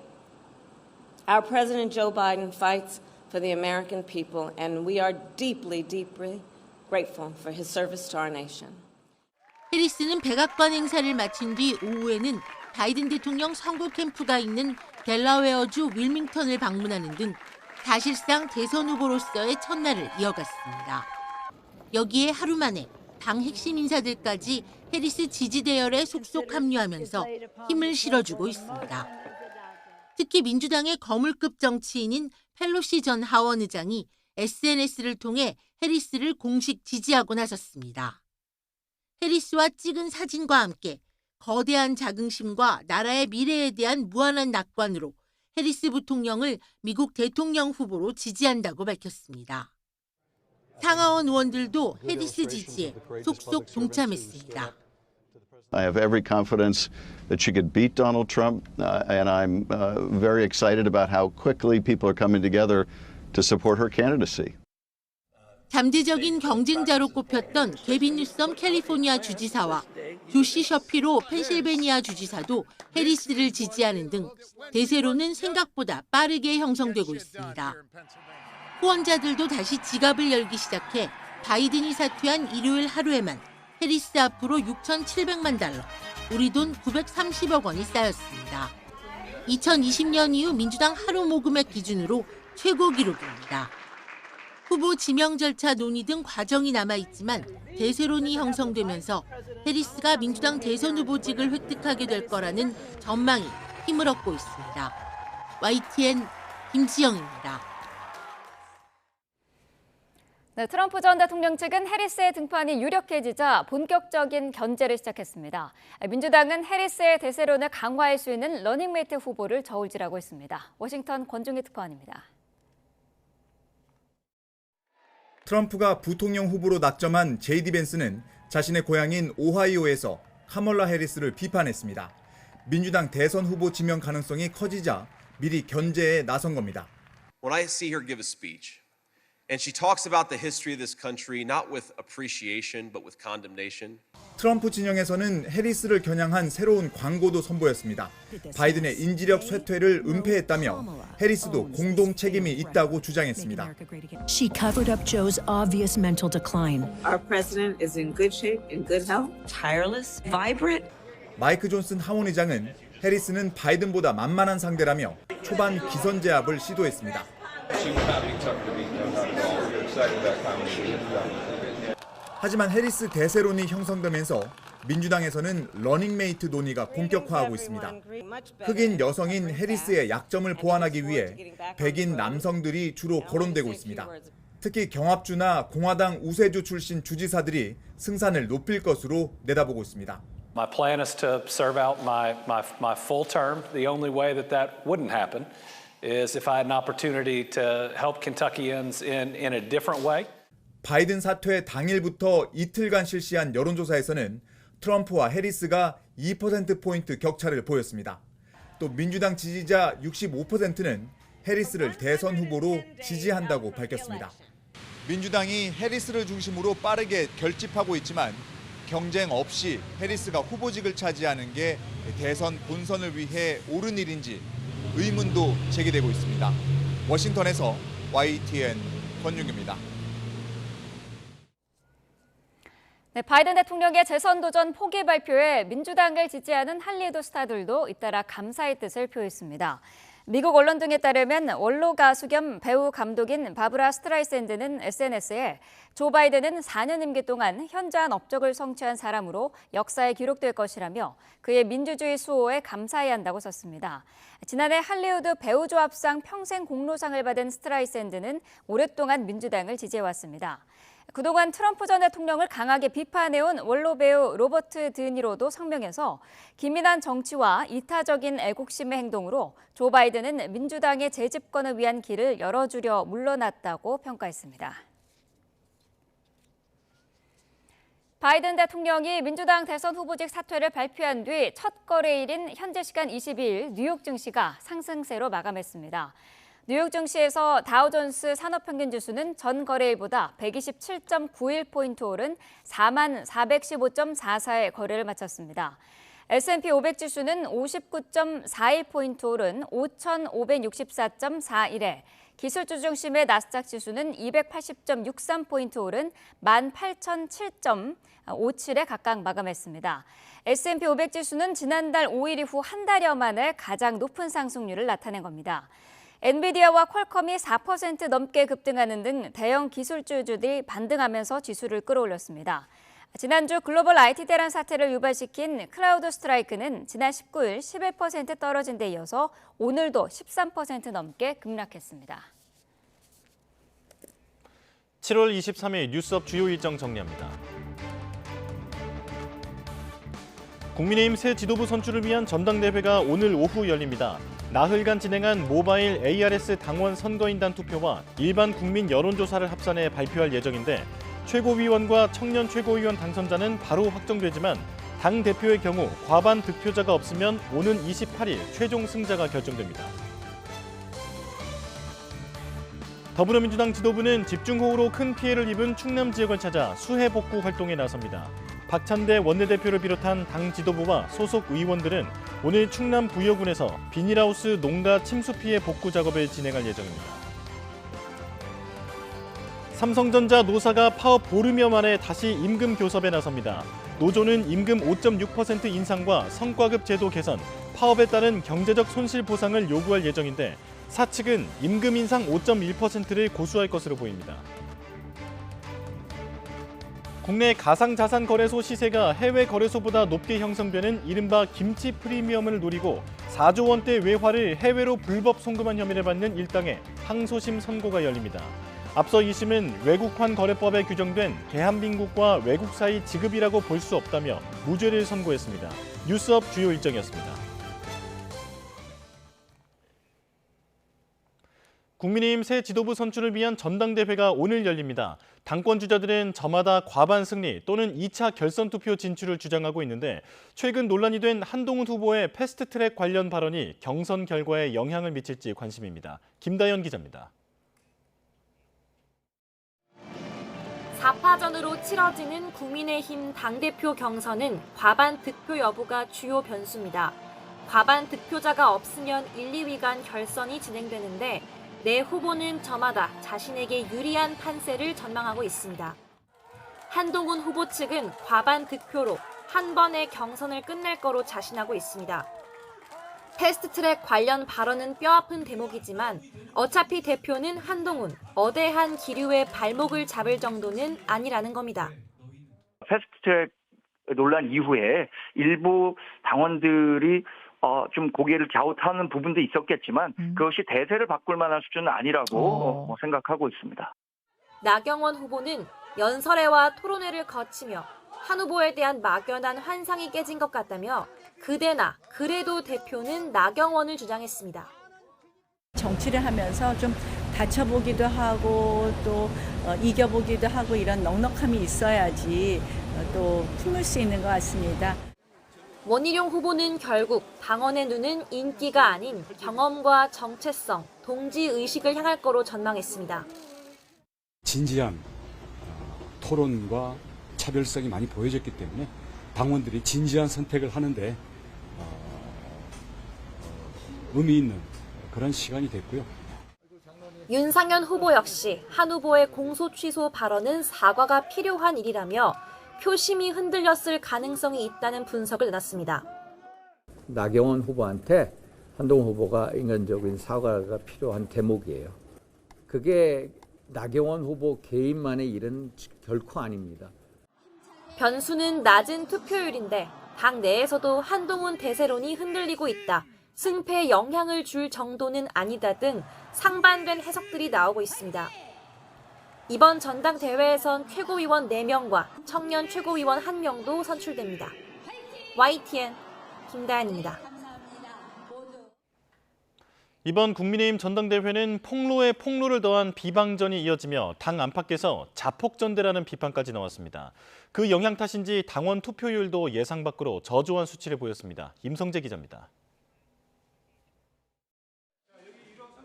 our President Joe Biden fights for the American people, and we are deeply, deeply grateful for his service to our nation. 해리스는 백악관 행사를 마친 뒤 오후에는 바이든 대통령 선거 캠프가 있는 델라웨어주 윌밍턴을 방문하는 등 사실상 대선 후보로서의 첫날을 이어갔습니다. 여기에 하루 만에 당 핵심 인사들까지 해리스 지지 대열에 속속 합류하면서 힘을 실어주고 있습니다. 특히 민주당의 거물급 정치인인 펠로시 전 하원 의장이 SNS를 통해 해리스를 공식 지지하고 나섰습니다. 해리스와 찍은 사진과 함께 거대한 자긍심과 나라의 미래에 대한 무한한 낙관으로 해리스 부통령을 미국 대통령 후보로 지지한다고 밝혔습니다. 상하원 의원들도 해리스 지지에 속속 동참했습니다. I have every confidence that she could beat Donald Trump, and I'm very excited about how quickly people are coming together to support her candidacy. 잠재적인 경쟁자로 꼽혔던 게빈 뉴섬 캘리포니아 주지사와 조시 셔피로 펜실베니아 주지사도 해리스를 지지하는 등 대세로는 생각보다 빠르게 형성되고 있습니다. 후원자들도 다시 지갑을 열기 시작해 바이든이 사퇴한 일요일 하루에만 해리스 앞으로 6,700만 달러, 우리 돈 930억 원이 쌓였습니다. 2020년 이후 민주당 하루 모금액 기준으로 최고 기록입니다. 후보 지명 절차 논의 등 과정이 남아있지만 대세론이 형성되면서 해리스가 민주당 대선 후보직을 획득하게 될 거라는 전망이 힘을 얻고 있습니다. YTN 김지영입니다. 네, 트럼프 전 대통령 측은 해리스의 등판이 유력해지자 본격적인 견제를 시작했습니다. 민주당은 해리스의 대세론을 강화할 수 있는 러닝메이트 후보를 저울질하고 있습니다. 워싱턴 권중희 특파원입니다. 트럼프가 부통령 후보로 낙점한 제이디 벤스는 자신의 고향인 오하이오에서 카멀라 해리스를 비판했습니다. 민주당 대선 후보 지명 가능성이 커지자 미리 견제에 나선 겁니다. When I see her give a speech, And she talks about the history of this country not with appreciation but with condemnation. 트럼프 진영에서는 해리스를 겨냥한 새로운 광고도 선보였습니다. 바이든의 인지력 쇠퇴를 은폐했다며 해리스도 공동 책임이 있다고 주장했습니다. She covered up Joe's obvious mental decline. Our president is in good shape, in good health, tireless, vibrant. 마이크 존슨 하원의장은 해리스는 바이든보다 만만한 상대라며 초반 기선 제압을 시도했습니다. 하지만 해리스 대세론이 형성되면서 민주당에서는 러닝메이트 논의가 본격화하고 있습니다. 흑인 여성인 해리스의 약점을 보완하기 위해 백인 남성들이 주로 거론되고 있습니다. 특히 경합주나 공화당 우세주 출신 주지사들이 승산을 높일 것으로 내다보고 있습니다. My plan is to serve out my full term. The only way that wouldn't happen is if I had an opportunity to help Kentuckians in a different way. 바이든 사퇴 당일부터 이틀간 실시한 여론조사에서는 트럼프와 해리스가 2%포인트 격차를 보였습니다. 또 민주당 지지자 65%는 해리스를 대선 후보로 지지한다고 밝혔습니다. 민주당이 해리스를 중심으로 빠르게 결집하고 있지만 경쟁 없이 해리스가 후보직을 차지하는 게 대선 본선을 위해 옳은 일인지 의문도 제기되고 있습니다. 워싱턴에서 YTN 권윤규입니다. 네, 바이든 대통령의 재선 도전 포기 발표에 민주당을 지지하는 할리우드 스타들도 잇따라 감사의 뜻을 표했습니다. 미국 언론 등에 따르면 원로 가수 겸 배우 감독인 바브라 스트라이샌드는 SNS에 조 바이든은 4년 임기 동안 현저한 업적을 성취한 사람으로 역사에 기록될 것이라며 그의 민주주의 수호에 감사해야 한다고 썼습니다. 지난해 할리우드 배우조합상 평생 공로상을 받은 스트라이샌드는 오랫동안 민주당을 지지해왔습니다. 그동안 트럼프 전 대통령을 강하게 비판해온 원로 배우 로버트 드니로도 성명에서 기민한 정치와 이타적인 애국심의 행동으로 조 바이든은 민주당의 재집권을 위한 길을 열어주려 물러났다고 평가했습니다. 바이든 대통령이 민주당 대선 후보직 사퇴를 발표한 뒤 첫 거래일인 현재 시간 22일 뉴욕 증시가 상승세로 마감했습니다. 뉴욕 증시에서 다우존스 산업평균지수는 전 거래일보다 127.91포인트 오른 4415.44의 거래를 마쳤습니다. S&P 500 지수는 59.41포인트 오른 5564.41에 기술주 중심의 나스닥 지수는 280.63포인트 오른 18,007.57에 각각 마감했습니다. S&P 500 지수는 지난달 5일 이후 한 달여 만에 가장 높은 상승률을 나타낸 겁니다. 엔비디아와 퀄컴이 4% 넘게 급등하는 등 대형 기술주들이 반등하면서 지수를 끌어올렸습니다. 지난주 글로벌 IT 대란 사태를 유발시킨 클라우드 스트라이크는 지난 19일 11% 떨어진 데 이어서 오늘도 13% 넘게 급락했습니다. 7월 23일 뉴스업 주요 일정 정리합니다. 국민의힘 새 지도부 선출을 위한 전당대회가 오늘 오후 열립니다. 나흘간 진행한 모바일 ARS 당원 선거인단 투표와 일반 국민 여론조사를 합산해 발표할 예정인데 최고위원과 청년 최고위원 당선자는 바로 확정되지만 당대표의 경우 과반 득표자가 없으면 오는 28일 최종 승자가 결정됩니다. 더불어민주당 지도부는 집중호우로 큰 피해를 입은 충남 지역을 찾아 수해 복구 활동에 나섭니다. 박찬대 원내대표를 비롯한 당 지도부와 소속 의원들은 오늘 충남 부여군에서 비닐하우스 농가 침수 피해 복구 작업을 진행할 예정입니다. 삼성전자 노사가 파업 보름여 만에 다시 임금 교섭에 나섭니다. 노조는 임금 5.6% 인상과 성과급 제도 개선, 파업에 따른 경제적 손실 보상을 요구할 예정인데 사측은 임금 인상 5.1%를 고수할 것으로 보입니다. 국내 가상자산 거래소 시세가 해외 거래소보다 높게 형성되는 이른바 김치 프리미엄을 노리고 4조 원대 외화를 해외로 불법 송금한 혐의를 받는 일당의 항소심 선고가 열립니다. 앞서 2심은 외국환 거래법에 규정된 대한민국과 외국 사이 지급이라고 볼 수 없다며 무죄를 선고했습니다. 뉴스업 주요 일정이었습니다. 국민의힘 새 지도부 선출을 위한 전당대회가 오늘 열립니다. 당권 주자들은 저마다 과반 승리 또는 2차 결선 투표 진출을 주장하고 있는데 최근 논란이 된 한동훈 후보의 패스트트랙 관련 발언이 경선 결과에 영향을 미칠지 관심입니다. 김다연 기자입니다. 4파전으로 치러지는 국민의힘 당대표 경선은 과반 득표 여부가 주요 변수입니다. 과반 득표자가 없으면 1, 2위 간 결선이 진행되는데 내 후보는 저마다 자신에게 유리한 판세를 전망하고 있습니다. 한동훈 후보 측은 과반 득표로 한 번의 경선을 끝낼 거로 자신하고 있습니다. 패스트트랙 관련 발언은 뼈아픈 대목이지만 어차피 대표는 한동훈, 어대한 기류의 발목을 잡을 정도는 아니라는 겁니다. 패스트트랙 논란 이후에 일부 당원들이 좀 고개를 갸웃하는 부분도 있었겠지만 그것이 대세를 바꿀 만한 수준은 아니라고 생각하고 있습니다. 나경원 후보는 연설회와 토론회를 거치며 한 후보에 대한 막연한 환상이 깨진 것 같다며 그대나 그래도 대표는 나경원을 주장했습니다. 정치를 하면서 좀 다쳐보기도 하고 또 이겨보기도 하고 이런 넉넉함이 있어야지 또 품을 수 있는 것 같습니다. 원희룡 후보는 결국 당원의 눈은 인기가 아닌 경험과 정체성, 동지의식을 향할 거로 전망했습니다. 진지한 토론과 차별성이 많이 보여졌기 때문에 당원들이 진지한 선택을 하는데 의미 있는 그런 시간이 됐고요. 윤상현 후보 역시 한 후보의 공소 취소 발언은 사과가 필요한 일이라며 표심이 흔들렸을 가능성이 있다는 분석을 내놨습니다. 나경원 후보한테 한동훈 후보가 인간적인 사과가 필요한 대목이에요. 그게 나경원 후보 개인만의 일은 결코 아닙니다. 변수는 낮은 투표율인데 당 내에서도 한동훈 대세론이 흔들리고 있다. 승패에 영향을 줄 정도는 아니다 등 상반된 해석들이 나오고 있습니다. 이번 전당대회에선 최고위원 4명과 청년 최고위원 1명도 선출됩니다. YTN 김다현입니다. 이번 국민의힘 전당대회는 폭로에 폭로를 더한 비방전이 이어지며 당 안팎에서 자폭전대라는 비판까지 나왔습니다. 그 영향 탓인지 당원 투표율도 예상 밖으로 저조한 수치를 보였습니다. 임성재 기자입니다.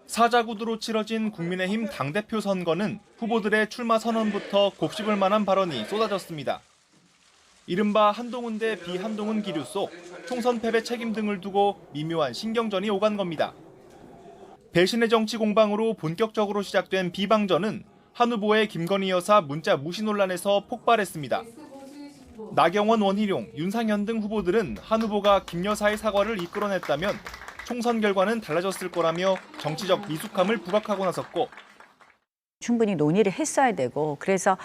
사자구도로 치러진 국민의힘 당대표 선거는 후보들의 출마 선언부터 곱씹을 만한 발언이 쏟아졌습니다. 이른바 한동훈 대 비한동훈 기류 속 총선 패배 책임 등을 두고 미묘한 신경전이 오간 겁니다. 배신의 정치 공방으로 본격적으로 시작된 비방전은 한 후보의 김건희 여사 문자 무시 논란에서 폭발했습니다. 나경원, 원희룡, 윤상현 등 후보들은 한 후보가 김 여사의 사과를 이끌어냈다면 총선 결과는 달라졌을 거라며 정치적 미숙함을 부각하고 나섰고 충분히 논의를 했어야 되고 그래서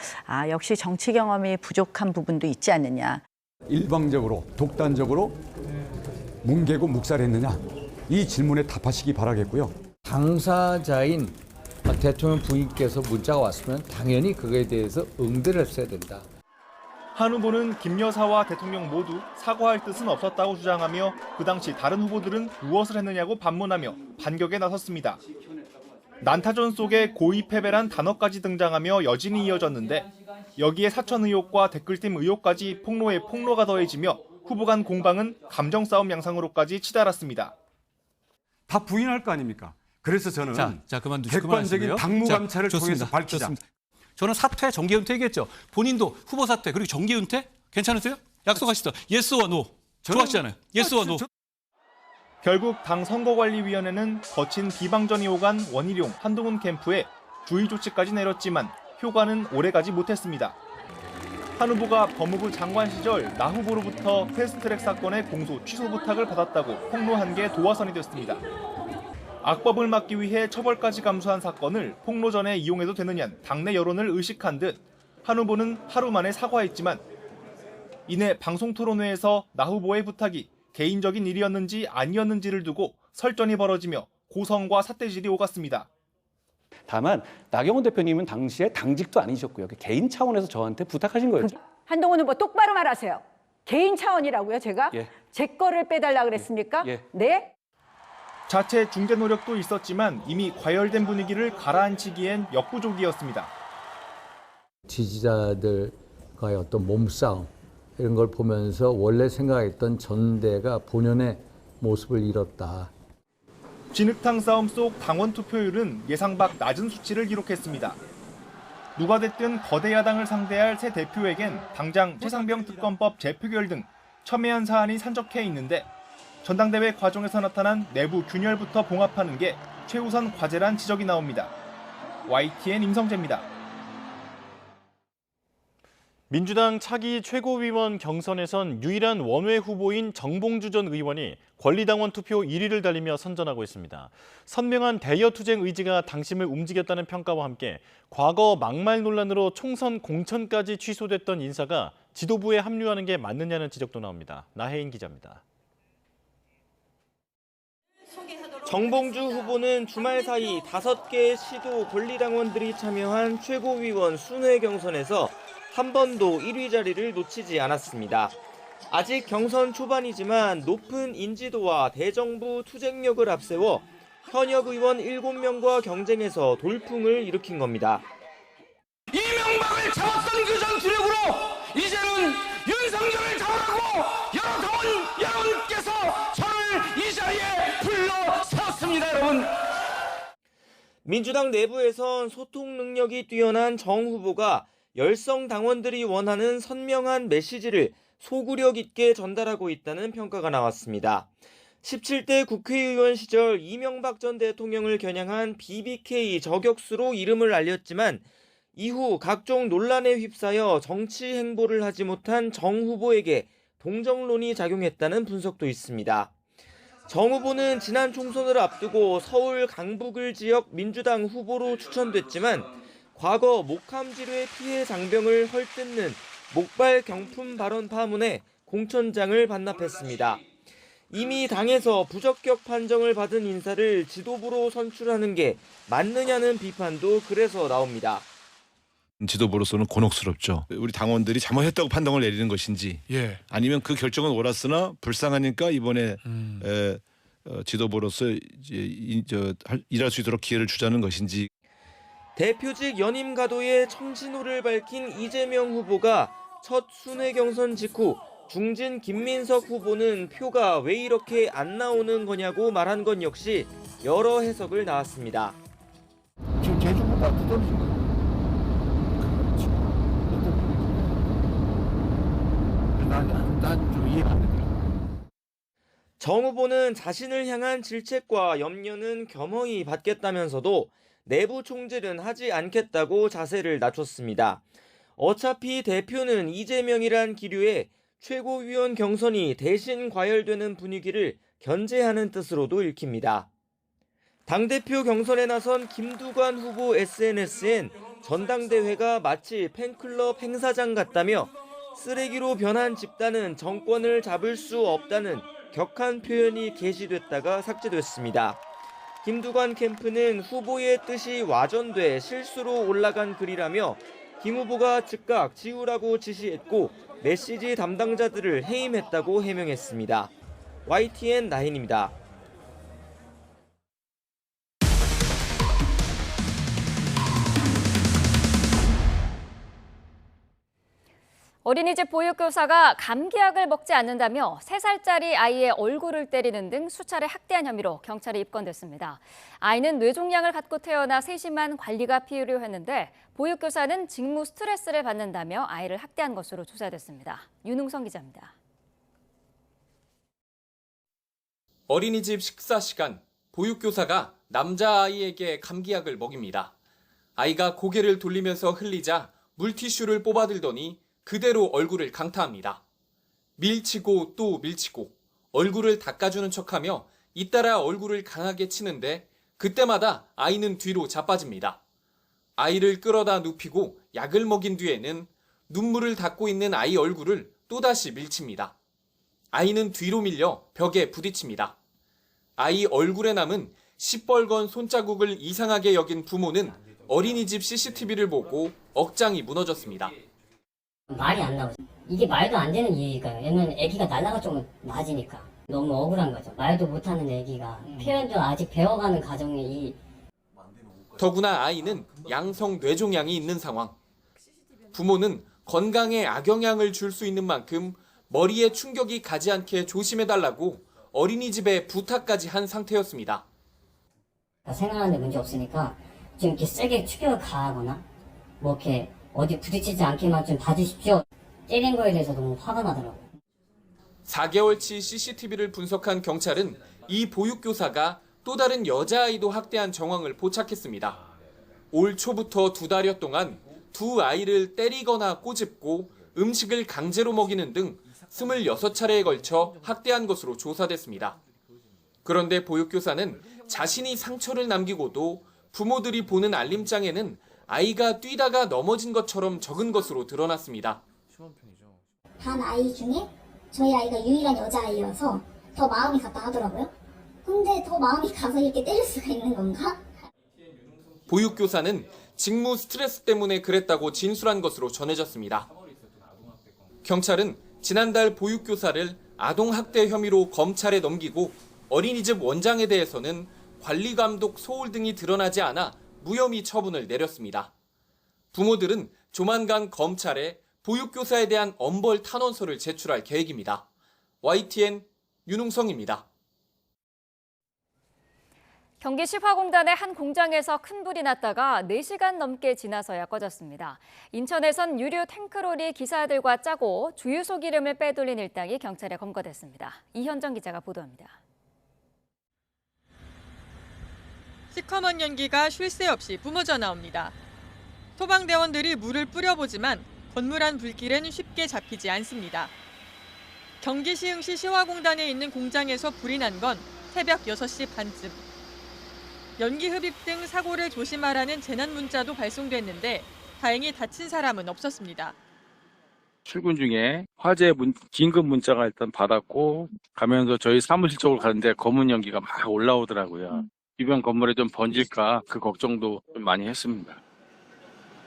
역시 정치 경험이 부족한 부분도 있지 않느냐. 일방적으로 독단적으로 뭉개고 묵살했느냐 이 질문에 답하시기 바라겠고요. 당사자인 대통령 부인께서 문자가 왔으면 당연히 그거에 대해서 응대를 했어야 된다. 한 후보는 김 여사와 대통령 모두 사과할 뜻은 없었다고 주장하며 그 당시 다른 후보들은 무엇을 했느냐고 반문하며 반격에 나섰습니다. 난타전 속에 고의 패배란 단어까지 등장하며 여진이 이어졌는데 여기에 사천 의혹과 댓글팀 의혹까지 폭로에 폭로가 더해지며 후보 간 공방은 감정 싸움 양상으로까지 치달았습니다. 다 부인할 거 아닙니까? 그래서 저는 객관적인 당무 감찰을 통해서 밝히자. 좋습니다. 저는 사퇴, 정계 은퇴 얘기했죠. 본인도 후보 사퇴 그리고 정계 은퇴 괜찮으세요? 약속하시죠. 예스와 노. 좋아하시잖아요. 예스와 노. 결국 당 선거관리위원회는 거친 비방전이 오간 원희룡, 한동훈 캠프에 주의 조치까지 내렸지만 효과는 오래가지 못했습니다. 한 후보가 법무부 장관 시절 나 후보로부터 패스트트랙 사건의 공소 취소 부탁을 받았다고 폭로한 게 도화선이 됐습니다. 악법을 막기 위해 처벌까지 감수한 사건을 폭로 전에 이용해도 되느냐는 당내 여론을 의식한 듯 한 후보는 하루 만에 사과했지만 이내 방송토론회에서 나 후보의 부탁이 개인적인 일이었는지 아니었는지를 두고 설전이 벌어지며 고성과 삿대질이 오갔습니다. 다만 나경원 대표님은 당시에 당직도 아니셨고요. 개인 차원에서 저한테 부탁하신 거였죠. 한동훈 후보 똑바로 말하세요. 개인 차원이라고요, 제가? 예. 제 거를 빼달라 그랬습니까? 예. 네? 자체 중재 노력도 있었지만 이미 과열된 분위기를 가라앉히기엔 역부족이었습니다. 지지자들과의 어떤 몸싸움 이런 걸 보면서 원래 생각했던 전대가 본연의 모습을 잃었다. 진흙탕 싸움 속 당원 투표율은 예상 밖 낮은 수치를 기록했습니다. 누가 됐든 거대 야당을 상대할 새 대표에겐 당장 최상병 특검법 재표결 등 첨예한 사안이 산적해 있는데 전당대회 과정에서 나타난 내부 균열부터 봉합하는 게 최우선 과제란 지적이 나옵니다. YTN 임성재입니다. 민주당 차기 최고위원 경선에선 유일한 원외 후보인 정봉주 전 의원이 권리당원 투표 1위를 달리며 선전하고 있습니다. 선명한 대여투쟁 의지가 당심을 움직였다는 평가와 함께 과거 막말 논란으로 총선 공천까지 취소됐던 인사가 지도부에 합류하는 게 맞느냐는 지적도 나옵니다. 나혜인 기자입니다. 정봉주 후보는 주말 사이 5개의 시도 권리당원들이 참여한 최고위원 순회 경선에서 한 번도 1위 자리를 놓치지 않았습니다. 아직 경선 초반이지만 높은 인지도와 대정부 투쟁력을 앞세워 현역 의원 7명과 경쟁해서 돌풍을 일으킨 겁니다. 이명박을 잡았던 그 전투력으로 이제는 윤석열을 잡으라고 여러 당원 여러분께서 저를 이 자리에 불러세웠습니다, 여러분. 민주당 내부에선 소통 능력이 뛰어난 정 후보가 열성 당원들이 원하는 선명한 메시지를 소구력 있게 전달하고 있다는 평가가 나왔습니다. 17대 국회의원 시절 이명박 전 대통령을 겨냥한 BBK 저격수로 이름을 알렸지만 이후 각종 논란에 휩싸여 정치 행보를 하지 못한 정 후보에게 동정론이 작용했다는 분석도 있습니다. 정 후보는 지난 총선을 앞두고 서울 강북을 지역 민주당 후보로 추천됐지만 과거 목함지뢰 피해 장병을 헐뜯는 목발 경품 발언 파문에 공천장을 반납했습니다. 이미 당에서 부적격 판정을 받은 인사를 지도부로 선출하는 게 맞느냐는 비판도 그래서 나옵니다. 지도부로서는 곤혹스럽죠. 우리 당원들이 잘못했다고 판단을 내리는 것인지 아니면 그 결정은 옳았으나 불쌍하니까 이번에 지도부로서 일할 수 있도록 기회를 주자는 것인지. 대표직 연임 가도의 청신호를 밝힌 이재명 후보가 첫 순회 경선 직후 중진 김민석 후보는 표가 왜 이렇게 안 나오는 거냐고 말한 건 역시 여러 해석을 낳았습니다. 지금 제주보다 더 떨어진 거예요. 난좀 이해가 안 되더라고요. 정 후보는 자신을 향한 질책과 염려는 겸허히 받겠다면서도 내부 총질은 하지 않겠다고 자세를 낮췄습니다. 어차피 대표는 이재명이란 기류에 최고위원 경선이 대신 과열되는 분위기를 견제하는 뜻으로도 읽힙니다. 당대표 경선에 나선 김두관 후보 SNS엔 전당대회가 마치 팬클럽 행사장 같다며 쓰레기로 변한 집단은 정권을 잡을 수 없다는 격한 표현이 게시됐다가 삭제됐습니다. 김두관 캠프는 후보의 뜻이 와전돼 실수로 올라간 글이라며 김 후보가 즉각 지우라고 지시했고 메시지 담당자들을 해임했다고 해명했습니다. YTN 나인입니다. 어린이집 보육교사가 감기약을 먹지 않는다며 3살짜리 아이의 얼굴을 때리는 등 수차례 학대한 혐의로 경찰에 입건됐습니다. 아이는 뇌종양을 갖고 태어나 세심한 관리가 필요했는데 보육교사는 직무 스트레스를 받는다며 아이를 학대한 것으로 조사됐습니다. 윤웅성 기자입니다. 어린이집 식사 시간, 보육교사가 남자아이에게 감기약을 먹입니다. 아이가 고개를 돌리면서 흘리자 물티슈를 뽑아들더니 그대로 얼굴을 강타합니다. 밀치고 또 밀치고 얼굴을 닦아주는 척하며 잇따라 얼굴을 강하게 치는데 그때마다 아이는 뒤로 자빠집니다. 아이를 끌어다 눕히고 약을 먹인 뒤에는 눈물을 닦고 있는 아이 얼굴을 또다시 밀칩니다. 아이는 뒤로 밀려 벽에 부딪힙니다. 아이 얼굴에 남은 시뻘건 손자국을 이상하게 여긴 부모는 어린이집 CCTV를 보고 억장이 무너졌습니다. 말이 안 나오죠. 이게 말도 안 되는 얘기니까요. 왜냐면 애기가 날라가 좀 낮으니까. 너무 억울한 거죠. 말도 못하는 애기가 표현도 아직 배워가는 과정에 더구나 아이는 양성 뇌종양이 있는 상황. 부모는 건강에 악영향을 줄 수 있는 만큼 머리에 충격이 가지 않게 조심해달라고 어린이집에 부탁까지 한 상태였습니다. 생활하는데 문제 없으니까 좀 이렇게 세게 추격을 가하거나 뭐 이렇게 어디 부딪히지 않게만 좀 봐주십시오. 때린 거에 대해서 너무 화가 나더라고요. 4개월치 CCTV를 분석한 경찰은 이 보육교사가 또 다른 여자아이도 학대한 정황을 포착했습니다. 올 초부터 2달여 동안 두 아이를 때리거나 꼬집고 음식을 강제로 먹이는 등 26차례에 걸쳐 학대한 것으로 조사됐습니다. 그런데 보육교사는 자신이 상처를 남기고도 부모들이 보는 알림장에는 아이가 뛰다가 넘어진 것처럼 적은 것으로 드러났습니다. 반 아이 중에 저희 아이가 유일한 여자아이여서 더 마음이 갔다 하더라고요. 근데 더 마음이 가서 이렇게 때릴 수가 있는 건가? 보육교사는 직무 스트레스 때문에 그랬다고 진술한 것으로 전해졌습니다. 경찰은 지난달 보육교사를 아동학대 혐의로 검찰에 넘기고 어린이집 원장에 대해서는 관리감독 소홀 등이 드러나지 않아 무혐의 처분을 내렸습니다. 부모들은 조만간 검찰에 보육교사에 대한 엄벌 탄원서를 제출할 계획입니다. YTN 윤웅성입니다. 경기 시화공단의 한 공장에서 큰 불이 났다가 4시간 넘게 지나서야 꺼졌습니다. 인천에선 유류 탱크롤이 기사들과 짜고 주유소 기름을 빼돌린 일당이 경찰에 검거됐습니다. 이현정 기자가 보도합니다. 시커먼 연기가 쉴 새 없이 뿜어져 나옵니다. 소방대원들이 물을 뿌려보지만 건물 안 불길은 쉽게 잡히지 않습니다. 경기 시흥시 시화공단에 있는 공장에서 불이 난 건 새벽 6시 반쯤. 연기 흡입 등 사고를 조심하라는 재난 문자도 발송됐는데 다행히 다친 사람은 없었습니다. 출근 중에 화재 긴급 문자가 일단 받았고 가면서 저희 사무실 쪽으로 가는데 검은 연기가 막 올라오더라고요. 주변 건물에 좀 번질까 그 걱정도 좀 많이 했습니다.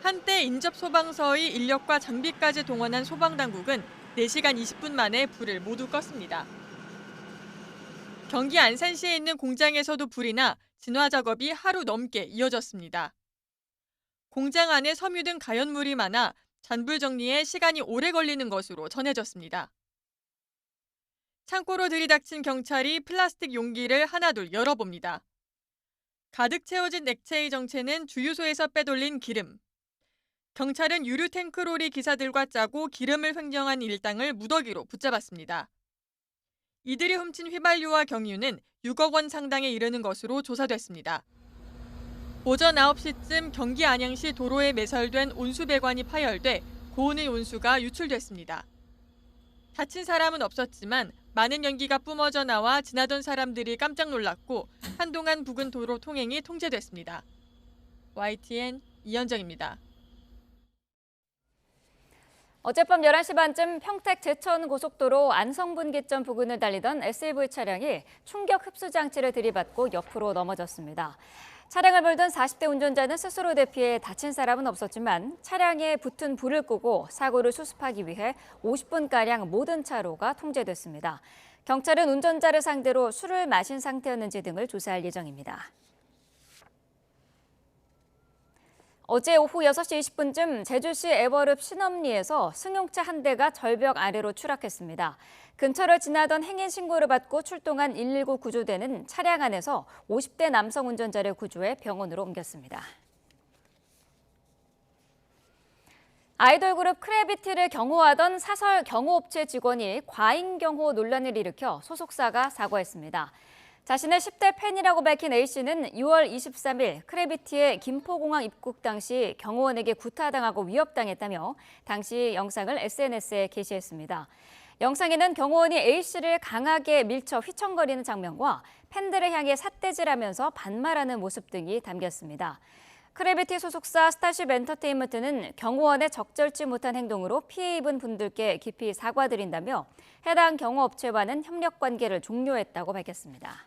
한때 인접 소방서의 인력과 장비까지 동원한 소방당국은 4시간 20분 만에 불을 모두 껐습니다. 경기 안산시에 있는 공장에서도 불이 나 진화 작업이 하루 넘게 이어졌습니다. 공장 안에 섬유 등 가연물이 많아 잔불 정리에 시간이 오래 걸리는 것으로 전해졌습니다. 창고로 들이닥친 경찰이 플라스틱 용기를 하나둘 열어봅니다. 가득 채워진 액체의 정체는 주유소에서 빼돌린 기름. 경찰은 유류 탱크롤이 기사들과 짜고 기름을 횡령한 일당을 무더기로 붙잡았습니다. 이들이 훔친 휘발유와 경유는 6억 원 상당에 이르는 것으로 조사됐습니다. 오전 9시쯤 경기 안양시 도로에 매설된 온수배관이 파열돼 고온의 온수가 유출됐습니다. 다친 사람은 없었지만 많은 연기가 뿜어져 나와 지나던 사람들이 깜짝 놀랐고 한동안 부근 도로 통행이 통제됐습니다. YTN 이현정입니다. 어젯밤 11시 반쯤 평택 제천고속도로 안성분기점 부근을 달리던 SUV 차량이 충격 흡수 장치를 들이받고 옆으로 넘어졌습니다. 차량을 몰던 40대 운전자는 스스로 대피해 다친 사람은 없었지만 차량에 붙은 불을 끄고 사고를 수습하기 위해 50분가량 모든 차로가 통제됐습니다. 경찰은 운전자를 상대로 술을 마신 상태였는지 등을 조사할 예정입니다. 어제 오후 6시 20분쯤 제주시 애월읍 신엄리에서 승용차 한 대가 절벽 아래로 추락했습니다. 근처를 지나던 행인 신고를 받고 출동한 119 구조대는 차량 안에서 50대 남성 운전자를 구조해 병원으로 옮겼습니다. 아이돌 그룹 크래비티를 경호하던 사설 경호업체 직원이 과잉 경호 논란을 일으켜 소속사가 사과했습니다. 자신의 10대 팬이라고 밝힌 A씨는 6월 23일 크래비티의 김포공항 입국 당시 경호원에게 구타당하고 위협당했다며 당시 영상을 SNS에 게시했습니다. 영상에는 경호원이 A씨를 강하게 밀쳐 휘청거리는 장면과 팬들을 향해 삿대질하면서 반말하는 모습 등이 담겼습니다. 크래비티 소속사 스타쉽 엔터테인먼트는 경호원의 적절치 못한 행동으로 피해 입은 분들께 깊이 사과드린다며 해당 경호업체와는 협력 관계를 종료했다고 밝혔습니다.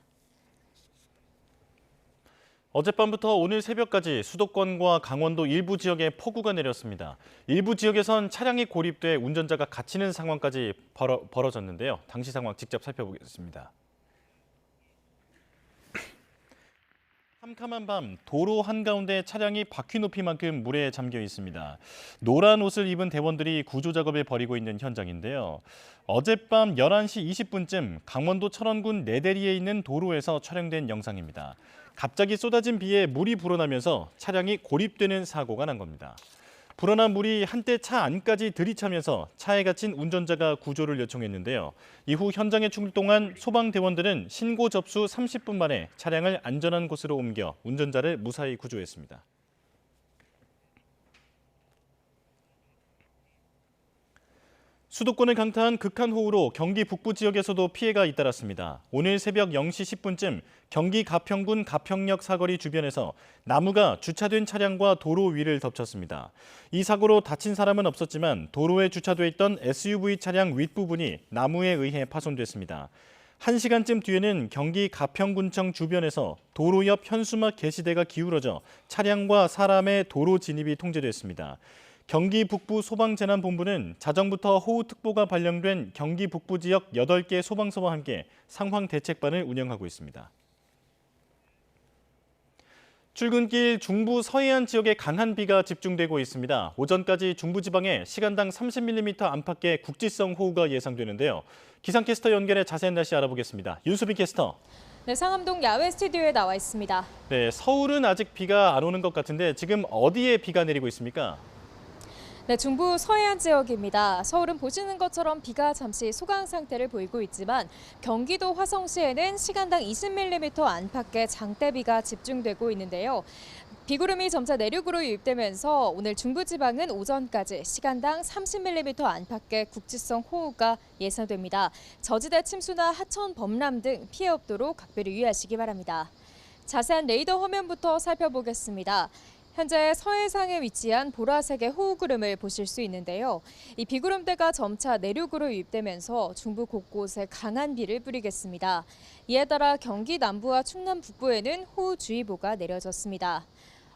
어젯밤부터 오늘 새벽까지 수도권과 강원도 일부 지역에 폭우가 내렸습니다. 일부 지역에선 차량이 고립돼 운전자가 갇히는 상황까지 벌어졌는데요. 당시 상황 직접 살펴보겠습니다. 캄캄한 밤 도로 한가운데 차량이 바퀴 높이만큼 물에 잠겨 있습니다. 노란 옷을 입은 대원들이 구조 작업을 벌이고 있는 현장인데요. 어젯밤 11시 20분쯤 강원도 철원군 내대리에 있는 도로에서 촬영된 영상입니다. 갑자기 쏟아진 비에 물이 불어나면서 차량이 고립되는 사고가 난 겁니다. 불어난 물이 한때 차 안까지 들이차면서 차에 갇힌 운전자가 구조를 요청했는데요. 이후 현장에 출동한 소방대원들은 신고 접수 30분 만에 차량을 안전한 곳으로 옮겨 운전자를 무사히 구조했습니다. 수도권을 강타한 극한호우로 경기 북부 지역에서도 피해가 잇따랐습니다. 오늘 새벽 0시 10분쯤 경기 가평군 가평역 사거리 주변에서 나무가 주차된 차량과 도로 위를 덮쳤습니다. 이 사고로 다친 사람은 없었지만 도로에 주차돼 있던 SUV 차량 윗부분이 나무에 의해 파손됐습니다. 1시간쯤 뒤에는 경기 가평군청 주변에서 도로 옆 현수막 게시대가 기울어져 차량과 사람의 도로 진입이 통제됐습니다. 경기 북부 소방재난본부는 자정부터 호우특보가 발령된 경기 북부 지역 8개 소방서와 함께 상황 대책반을 운영하고 있습니다. 출근길 중부 서해안 지역에 강한 비가 집중되고 있습니다. 오전까지 중부지방에 시간당 30mm 안팎의 국지성 호우가 예상되는데요. 기상캐스터 연결해 자세한 날씨 알아보겠습니다. 윤수빈 캐스터. 네, 상암동 야외 스튜디오에 나와 있습니다. 네, 서울은 아직 비가 안 오는 것 같은데 지금 어디에 비가 내리고 있습니까? 네, 중부 서해안 지역입니다. 서울은 보시는 것처럼 비가 잠시 소강 상태를 보이고 있지만 경기도 화성시에는 시간당 20mm 안팎의 장대비가 집중되고 있는데요. 비구름이 점차 내륙으로 유입되면서 오늘 중부지방은 오전까지 시간당 30mm 안팎의 국지성 호우가 예상됩니다. 저지대 침수나 하천 범람 등 피해 없도록 각별히 유의하시기 바랍니다. 자세한 레이더 화면부터 살펴보겠습니다. 현재 서해상에 위치한 보라색의 호우구름을 보실 수 있는데요. 이 비구름대가 점차 내륙으로 유입되면서 중부 곳곳에 강한 비를 뿌리겠습니다. 이에 따라 경기 남부와 충남 북부에는 호우주의보가 내려졌습니다.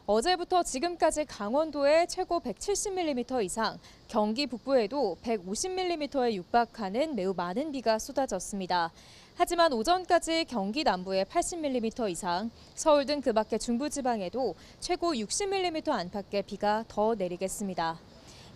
어제부터 지금까지 강원도에 최고 170mm 이상, 경기 북부에도 150mm에 육박하는 매우 많은 비가 쏟아졌습니다. 하지만 오전까지 경기 남부에 80mm 이상, 서울 등 그 밖의 중부지방에도 최고 60mm 안팎의 비가 더 내리겠습니다.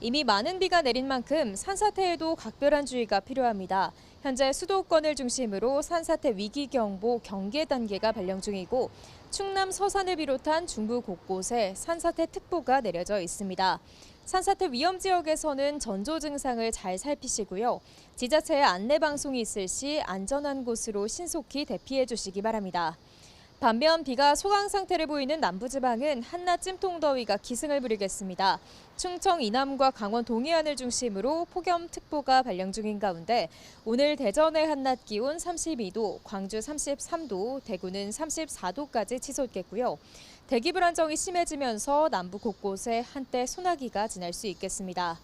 이미 많은 비가 내린 만큼 산사태에도 각별한 주의가 필요합니다. 현재 수도권을 중심으로 산사태 위기경보 경계 단계가 발령 중이고 충남 서산을 비롯한 중부 곳곳에 산사태 특보가 내려져 있습니다. 산사태 위험 지역에서는 전조 증상을 잘 살피시고요. 지자체의 안내 방송이 있을 시 안전한 곳으로 신속히 대피해 주시기 바랍니다. 반면 비가 소강 상태를 보이는 남부지방은 한낮 찜통더위가 기승을 부리겠습니다. 충청 이남과 강원 동해안을 중심으로 폭염특보가 발령 중인 가운데 오늘 대전의 한낮 기온 32도, 광주 33도, 대구는 34도까지 치솟겠고요. 대기 불안정이 심해지면서 남부 곳곳에 한때 소나기가 지날 수 있겠습니다.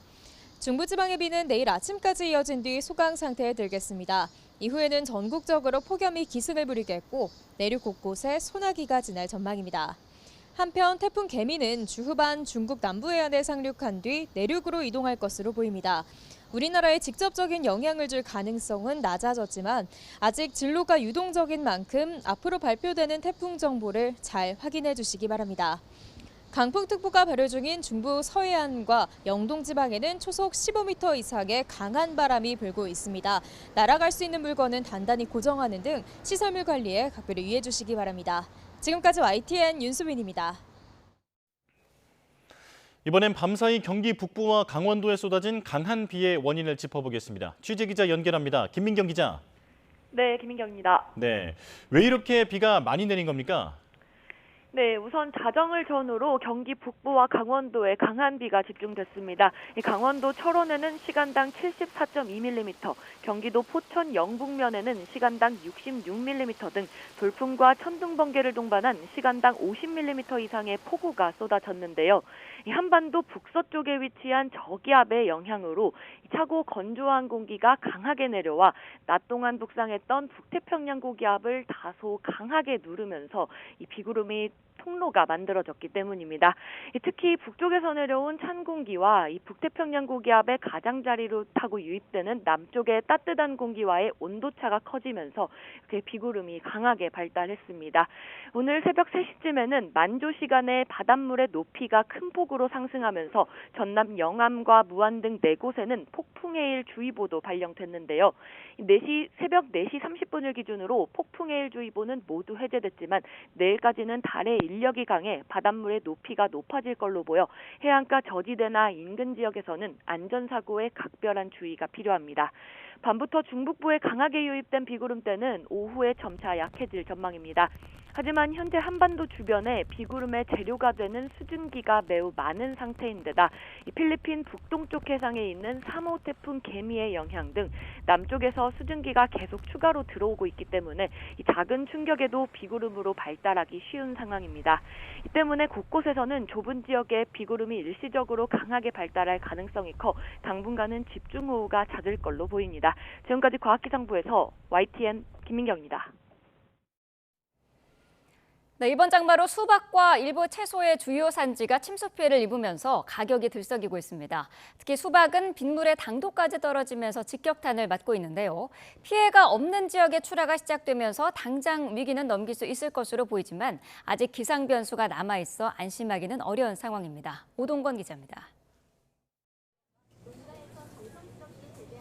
중부지방의 비는 내일 아침까지 이어진 뒤 소강 상태에 들겠습니다. 이후에는 전국적으로 폭염이 기승을 부리겠고 내륙 곳곳에 소나기가 지날 전망입니다. 한편 태풍 개미는 주 후반 중국 남부 해안에 상륙한 뒤 내륙으로 이동할 것으로 보입니다. 우리나라에 직접적인 영향을 줄 가능성은 낮아졌지만 아직 진로가 유동적인 만큼 앞으로 발표되는 태풍 정보를 잘 확인해 주시기 바랍니다. 강풍특보가 발효 중인 중부 서해안과 영동 지방에는 초속 15m 이상의 강한 바람이 불고 있습니다. 날아갈 수 있는 물건은 단단히 고정하는 등 시설물 관리에 각별히 유의해 주시기 바랍니다. 지금까지 YTN 윤수빈입니다. 이번엔 밤사이 경기 북부와 강원도에 쏟아진 강한 비의 원인을 짚어보겠습니다. 취재기자 연결합니다. 김민경 기자. 네, 김민경입니다. 네, 왜 이렇게 비가 많이 내린 겁니까? 네, 우선 자정을 전후로 경기 북부와 강원도에 강한 비가 집중됐습니다. 강원도 철원에는 시간당 74.2mm, 경기도 포천 영북면에는 시간당 66mm 등 돌풍과 천둥 번개를 동반한 시간당 50mm 이상의 폭우가 쏟아졌는데요. 한반도 북서쪽에 위치한 저기압의 영향으로 차고 건조한 공기가 강하게 내려와 낮 동안 북상했던 북태평양 고기압을 다소 강하게 누르면서 이 비구름이 통로가 만들어졌기 때문입니다. 특히 북쪽에서 내려온 찬 공기와 이 북태평양 고기압의 가장자리로 타고 유입되는 남쪽의 따뜻한 공기와의 온도차가 커지면서 비구름이 강하게 발달했습니다. 오늘 새벽 3시쯤에는 만조 시간에 바닷물의 높이가 큰 폭으로 상승하면서 전남 영암과 무안 등 4곳에는 폭풍해일 주의보도 발령됐는데요. 새벽 4시 30분을 기준으로 폭풍해일 주의보는 모두 해제됐지만 내일까지는 다른 아래 인력이 강해 바닷물의 높이가 높아질 걸로 보여 해안가 저지대나 인근 지역에서는 안전사고에 각별한 주의가 필요합니다. 밤부터 중북부에 강하게 유입된 비구름대는 오후에 점차 약해질 전망입니다. 하지만 현재 한반도 주변에 비구름의 재료가 되는 수증기가 매우 많은 상태인데다 필리핀 북동쪽 해상에 있는 3호 태풍 개미의 영향 등 남쪽에서 수증기가 계속 추가로 들어오고 있기 때문에 이 작은 충격에도 비구름으로 발달하기 쉬운 상황입니다. 이 때문에 곳곳에서는 좁은 지역에 비구름이 일시적으로 강하게 발달할 가능성이 커 당분간은 집중호우가 잦을 걸로 보입니다. 지금까지 과학기상부에서 YTN 김민경입니다. 네, 이번 장마로 수박과 일부 채소의 주요 산지가 침수 피해를 입으면서 가격이 들썩이고 있습니다. 특히 수박은 빗물의 당도까지 떨어지면서 직격탄을 맞고 있는데요. 피해가 없는 지역의 출하가 시작되면서 당장 위기는 넘길 수 있을 것으로 보이지만 아직 기상 변수가 남아있어 안심하기는 어려운 상황입니다. 오동건 기자입니다.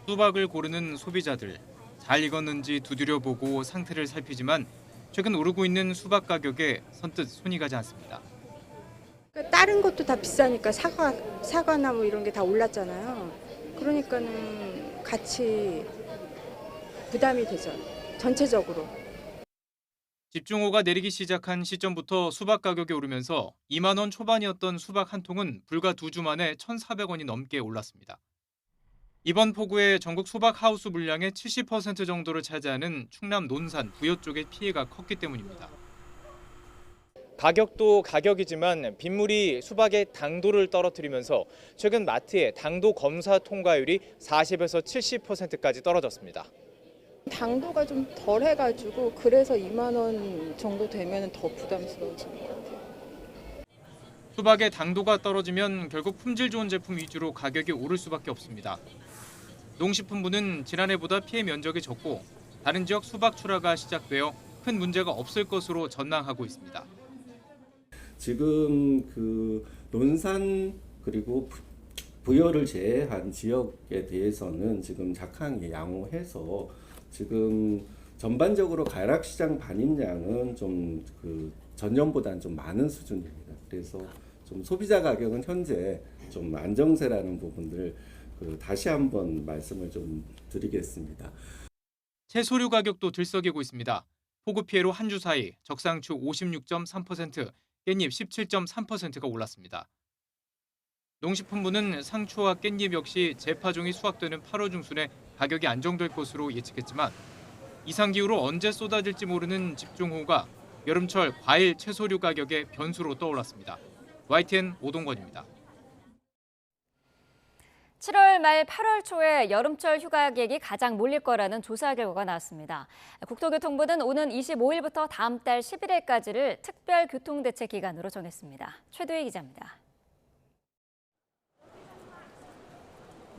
수박을 고르는 소비자들, 잘 익었는지 두드려보고 상태를 살피지만 최근 오르고 있는 수박 가격에 선뜻 손이 가지 않습니다. 다른 것도 다 비싸니까 사과나 뭐 이런 게 다 올랐잖아요. 그러니까는 같이 부담이 되죠. 전체적으로. 집중호우가 내리기 시작한 시점부터 수박 가격이 오르면서 2만 원 초반이었던 수박 한 통은 불과 2주 만에 1,400원이 넘게 올랐습니다. 이번 폭우에 전국 수박 하우스 물량의 70% 정도를 차지하는 충남 논산, 부여 쪽의 피해가 컸기 때문입니다. 가격도 가격이지만 빗물이 수박의 당도를 떨어뜨리면서 최근 마트의 당도 검사 통과율이 40에서 70%까지 떨어졌습니다. 당도가 좀 덜해가지고 그래서 2만 원 정도 되면 더 부담스러워지는 것 같아요. 수박의 당도가 떨어지면 결국 품질 좋은 제품 위주로 가격이 오를 수밖에 없습니다. 농식품부는 지난해보다 피해 면적이 적고 다른 지역 수박 출하가 시작되어 큰 문제가 없을 것으로 전망하고 있습니다. 지금 그 논산 그리고 부여를 제외한 지역에 대해서는 지금 작황이 양호해서 지금 전반적으로 가락시장 반입량은 좀 그 전년보다는 좀 많은 수준입니다. 그래서 좀 소비자 가격은 현재 좀 안정세라는 부분들 다시 한번 말씀을 좀 드리겠습니다. 채소류 가격도 들썩이고 있습니다. 폭우 피해로 한 주 사이 적상추 56.3%, 깻잎 17.3%가 올랐습니다. 농식품부는 상추와 깻잎 역시 재파종이 수확되는 8월 중순에 가격이 안정될 것으로 예측했지만 이상기후로 언제 쏟아질지 모르는 집중호우가 여름철 과일, 채소류 가격의 변수로 떠올랐습니다. YTN 오동건입니다. 7월 말 8월 초에 여름철 휴가객이 가장 몰릴 거라는 조사 결과가 나왔습니다. 국토교통부는 오는 25일부터 다음 달 11일까지를 특별교통대책 기간으로 정했습니다. 최도희 기자입니다.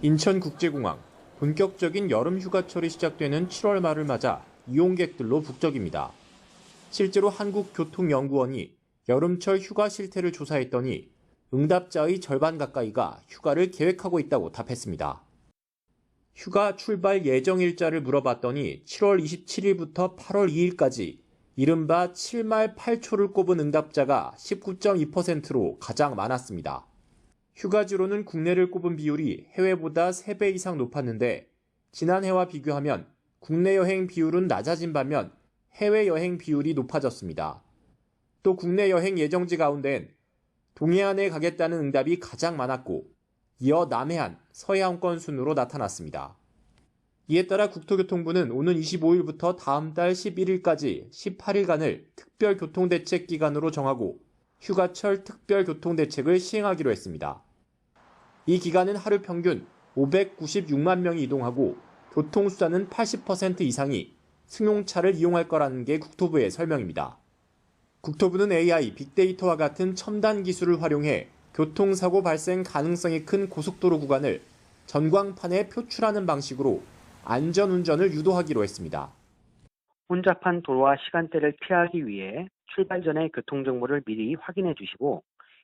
인천국제공항, 본격적인 여름 휴가철이 시작되는 7월 말을 맞아 이용객들로 북적입니다. 실제로 한국교통연구원이 여름철 휴가 실태를 조사했더니 응답자의 절반 가까이가 휴가를 계획하고 있다고 답했습니다. 휴가 출발 예정 일자를 물어봤더니 7월 27일부터 8월 2일까지 이른바 7말 8초를 꼽은 응답자가 19.2%로 가장 많았습니다. 휴가지로는 국내를 꼽은 비율이 해외보다 3배 이상 높았는데 지난해와 비교하면 국내 여행 비율은 낮아진 반면 해외 여행 비율이 높아졌습니다. 또 국내 여행 예정지 가운데엔 동해안에 가겠다는 응답이 가장 많았고 이어 남해안, 서해안권 순으로 나타났습니다. 이에 따라 국토교통부는 오는 25일부터 다음 달 11일까지 18일간을 특별교통대책 기간으로 정하고 휴가철 특별교통대책을 시행하기로 했습니다. 이 기간은 하루 평균 596만 명이 이동하고 교통수단은 80% 이상이 승용차를 이용할 거라는 게 국토부의 설명입니다. 국토부는 AI, 빅데이터와 같은 첨단 기술을 활용해 교통사고 발생 가능성이 큰 고속도로 구간을 전광판에 표출하는 방식으로 안전운전을 유도하기로 했습니다. 혼잡한 도로와 시간대를 피하기 위해 출발 전에 교통정보를 미리 확인해 주시고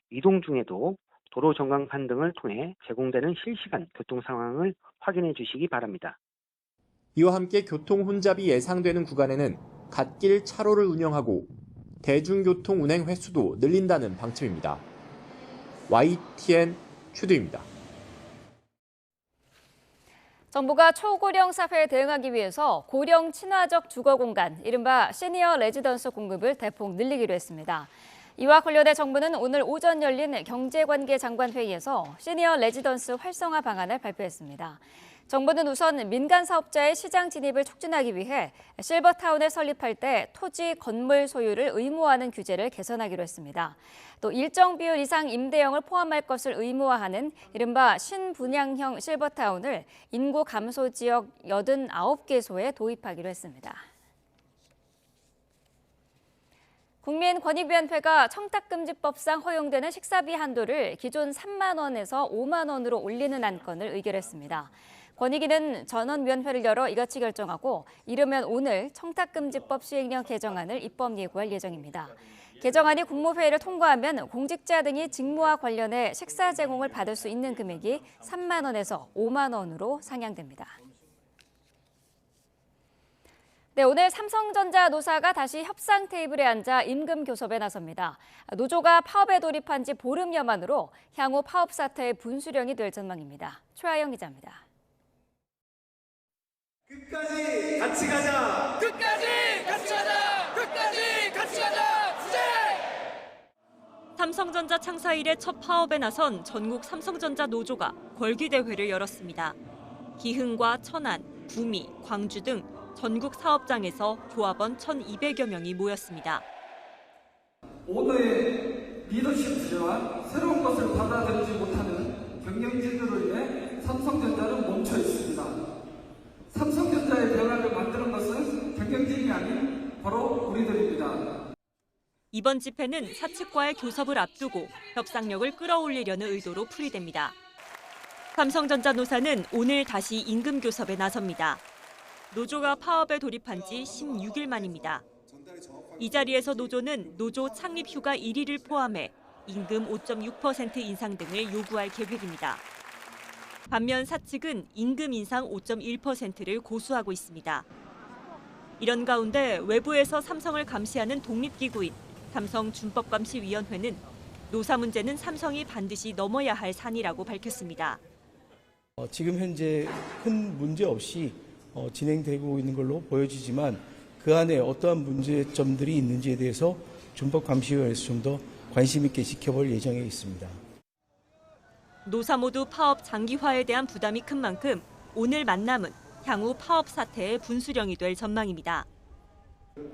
이동 중에도 도로 전광판 등을 통해 제공되는 실시간 교통 상황을 확인해 주시기 바랍니다. 이와 함께 교통 혼잡이 예상되는 구간에는 갓길 차로를 운영하고 대중교통 운행 횟수도 늘린다는 방침입니다. YTN 최두입니다. 정부가 초고령 사회에 대응하기 위해서 고령 친화적 주거 공간, 이른바 시니어 레지던스 공급을 대폭 늘리기로 했습니다. 이와 관련해 정부는 오늘 오전 열린 경제관계장관회의에서 시니어 레지던스 활성화 방안을 발표했습니다. 정부는 우선 민간 사업자의 시장 진입을 촉진하기 위해 실버타운을 설립할 때 토지 건물 소유를 의무화하는 규제를 개선하기로 했습니다. 또 일정 비율 이상 임대형을 포함할 것을 의무화하는 이른바 신분양형 실버타운을 인구 감소 지역 89개소에 도입하기로 했습니다. 국민권익위원회가 청탁금지법상 허용되는 식사비 한도를 기존 3만 원에서 5만 원으로 올리는 안건을 의결했습니다. 권익위는 전원위원회를 열어 이같이 결정하고 이르면 오늘 청탁금지법 시행령 개정안을 입법 예고할 예정입니다. 개정안이 국무회의를 통과하면 공직자 등이 직무와 관련해 식사 제공을 받을 수 있는 금액이 3만 원에서 5만 원으로 상향됩니다. 네, 오늘 삼성전자 노사가 다시 협상 테이블에 앉아 임금 교섭에 나섭니다. 노조가 파업에 돌입한 지 보름여 만으로 향후 파업 사태의 분수령이 될 전망입니다. 최하영 기자입니다. 끝까지 같이 가자. 끝까지 같이 가자. 끝까지 같이 가자. 수제! 삼성전자 창사 이래 첫 파업에 나선 전국 삼성전자 노조가 걸기대회를 열었습니다. 기흥과 천안, 구미, 광주 등 전국 사업장에서 조합원 1,200여 명이 모였습니다. 오늘의 리더십 주제와 새로운 것을 받아들이지 못하는 경영진으로 인해 삼성전자는 멈춰 있습니다. 삼성전자의 변화를 만드는 것은 경영진이 아닌 바로 우리들입니다. 이번 집회는 사측과의 교섭을 앞두고 협상력을 끌어올리려는 의도로 풀이됩니다. 삼성전자 노사는 오늘 다시 임금 교섭에 나섭니다. 노조가 파업에 돌입한 지 16일 만입니다. 이 자리에서 노조는 노조 창립 휴가 1일을 포함해 임금 5.6% 인상 등을 요구할 계획입니다. 반면 사측은 임금 인상 5.1%를 고수하고 있습니다. 이런 가운데 외부에서 삼성을 감시하는 독립기구인 삼성준법감시위원회는 노사 문제는 삼성이 반드시 넘어야 할 산이라고 밝혔습니다. 지금 현재 큰 문제 없이 진행되고 있는 걸로 보여지지만 그 안에 어떠한 문제점들이 있는지에 대해서 준법감시위원회에서 좀 더 관심 있게 지켜볼 예정에 있습니다. 노사 모두 파업 장기화에 대한 부담이 큰 만큼 오늘 만남은 향후 파업 사태의 분수령이 될 전망입니다.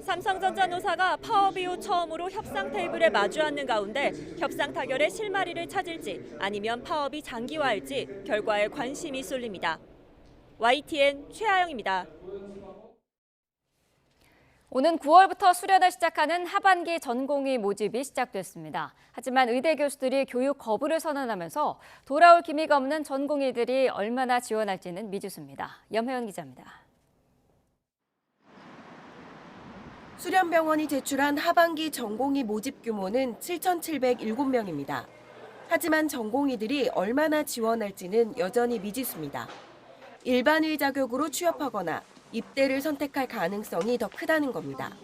삼성전자 노사가 파업 이후 처음으로 협상 테이블에 마주 앉는 가운데 협상 타결의 실마리를 찾을지 아니면 파업이 장기화할지 결과에 관심이 쏠립니다. YTN 최하영입니다. 오는 9월부터 수련을 시작하는 하반기 전공의 모집이 시작됐습니다. 하지만 의대 교수들이 교육 거부를 선언하면서 돌아올 기미가 없는 전공의들이 얼마나 지원할지는 미지수입니다. 염혜연 기자입니다. 수련병원이 제출한 하반기 전공의 모집 규모는 7,707명입니다. 하지만 전공의들이 얼마나 지원할지는 여전히 미지수입니다. 일반의 자격으로 취업하거나 입대를 선택할 가능성이 더 크다는 겁니다.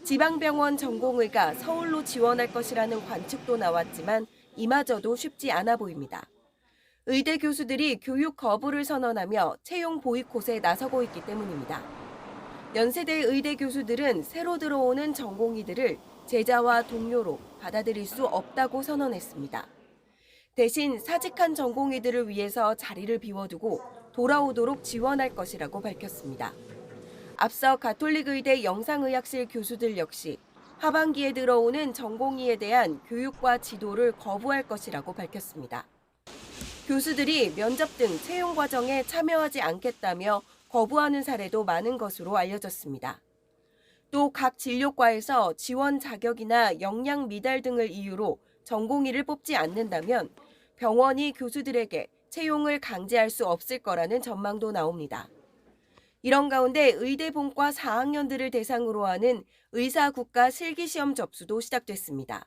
지방병원 전공의가 서울로 지원할 것이라는 관측도 나왔지만 이마저도 쉽지 않아 보입니다. 의대 교수들이 교육 거부를 선언하며 채용 보이콧에 나서고 있기 때문입니다. 연세대 의대 교수들은 새로 들어오는 전공의들을 제자와 동료로 받아들일 수 없다고 선언했습니다. 대신 사직한 전공의들을 위해서 자리를 비워두고 돌아오도록 지원할 것이라고 밝혔습니다. 앞서 가톨릭의대 영상의학실 교수들 역시 하반기에 들어오는 전공의에 대한 교육과 지도를 거부할 것이라고 밝혔습니다. 교수들이 면접 등 채용 과정에 참여하지 않겠다며 거부하는 사례도 많은 것으로 알려졌습니다. 또 각 진료과에서 지원 자격이나 역량 미달 등을 이유로 전공의를 뽑지 않는다면 병원이 교수들에게 채용을 강제할 수 없을 거라는 전망도 나옵니다. 이런 가운데 의대 본과 4학년들을 대상으로 하는 의사 국가 실기시험 접수도 시작됐습니다.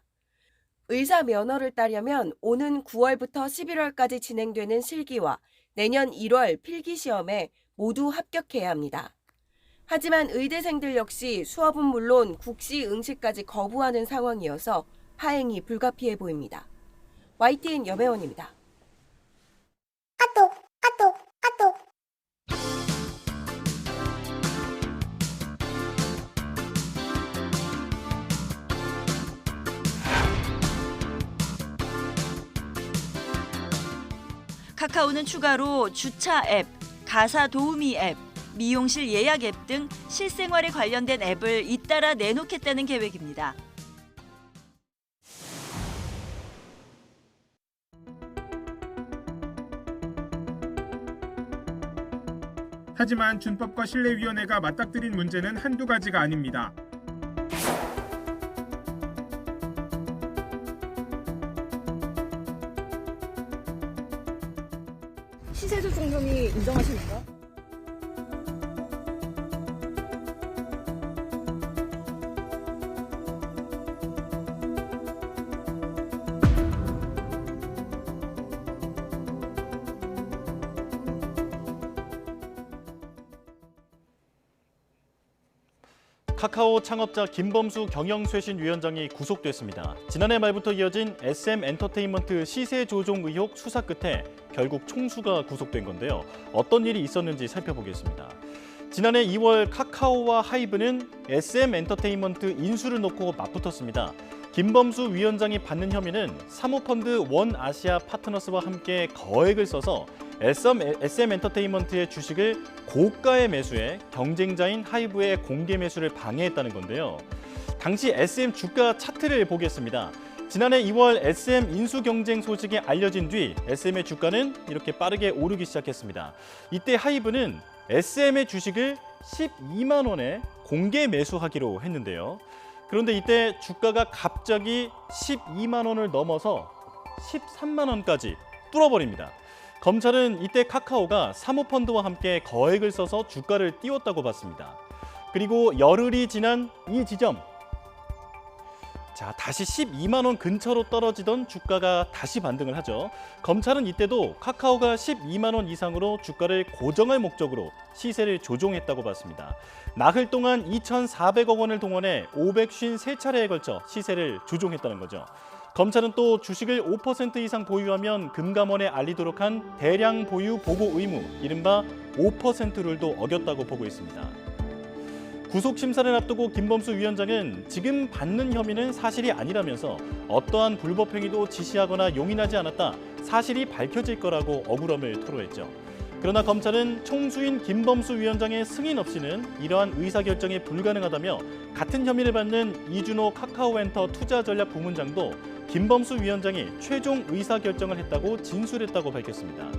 의사 면허를 따려면 오는 9월부터 11월까지 진행되는 실기와 내년 1월 필기시험에 모두 합격해야 합니다. 하지만 의대생들 역시 수업은 물론 국시 응시까지 거부하는 상황이어서 파행이 불가피해 보입니다. YTN 여배원입니다. 카카오는 추가로 주차 앱, 가사 도우미 앱, 미용실 예약 앱 등 실생활에 관련된 앱을 잇따라 내놓겠다는 계획입니다. 하지만 준법과 신뢰위원회가 맞닥뜨린 문제는 한두 가지가 아닙니다. 시세조 종점이 인정하십니까? 카카오 창업자 김범수 경영쇄신위원장이 구속됐습니다. 지난해 말부터 이어진 SM엔터테인먼트 시세 조종 의혹 수사 끝에 결국 총수가 구속된 건데요. 어떤 일이 있었는지 살펴보겠습니다. 지난해 2월 카카오와 하이브는 SM엔터테인먼트 인수를 놓고 맞붙었습니다. 김범수 위원장이 받는 혐의는 사모펀드 원아시아 파트너스와 함께 거액을 써서 SM엔터테인먼트의 주식을 고가에 매수해 경쟁자인 하이브의 공개 매수를 방해했다는 건데요. 당시 SM 주가 차트를 보겠습니다. 지난해 2월 SM 인수 경쟁 소식이 알려진 뒤 SM의 주가는 이렇게 빠르게 오르기 시작했습니다. 이때 하이브는 SM의 주식을 12만 원에 공개 매수하기로 했는데요. 그런데 이때 주가가 갑자기 12만 원을 넘어서 13만 원까지 뚫어버립니다. 검찰은 이때 카카오가 사모펀드와 함께 거액을 써서 주가를 띄웠다고 봤습니다. 그리고 열흘이 지난 이 지점, 다시 12만 원 근처로 떨어지던 주가가 다시 반등을 하죠. 검찰은 이때도 카카오가 12만 원 이상으로 주가를 고정할 목적으로 시세를 조종했다고 봤습니다. 나흘 동안 2,400억 원을 동원해 553차례에 걸쳐 시세를 조종했다는 거죠. 검찰은 또 주식을 5% 이상 보유하면 금감원에 알리도록 한 대량 보유 보고 의무, 이른바 5% 룰도 어겼다고 보고 있습니다. 구속 심사를 앞두고 김범수 위원장은 지금 받는 혐의는 사실이 아니라면서 어떠한 불법 행위도 지시하거나 용인하지 않았다, 사실이 밝혀질 거라고 억울함을 토로했죠. 그러나 검찰은 총수인 김범수 위원장의 승인 없이는 이러한 의사결정이 불가능하다며 같은 혐의를 받는 이준호 카카오엔터 투자전략부문장도 김범수 위원장이 최종 의사결정을 했다고 진술했다고 밝혔습니다.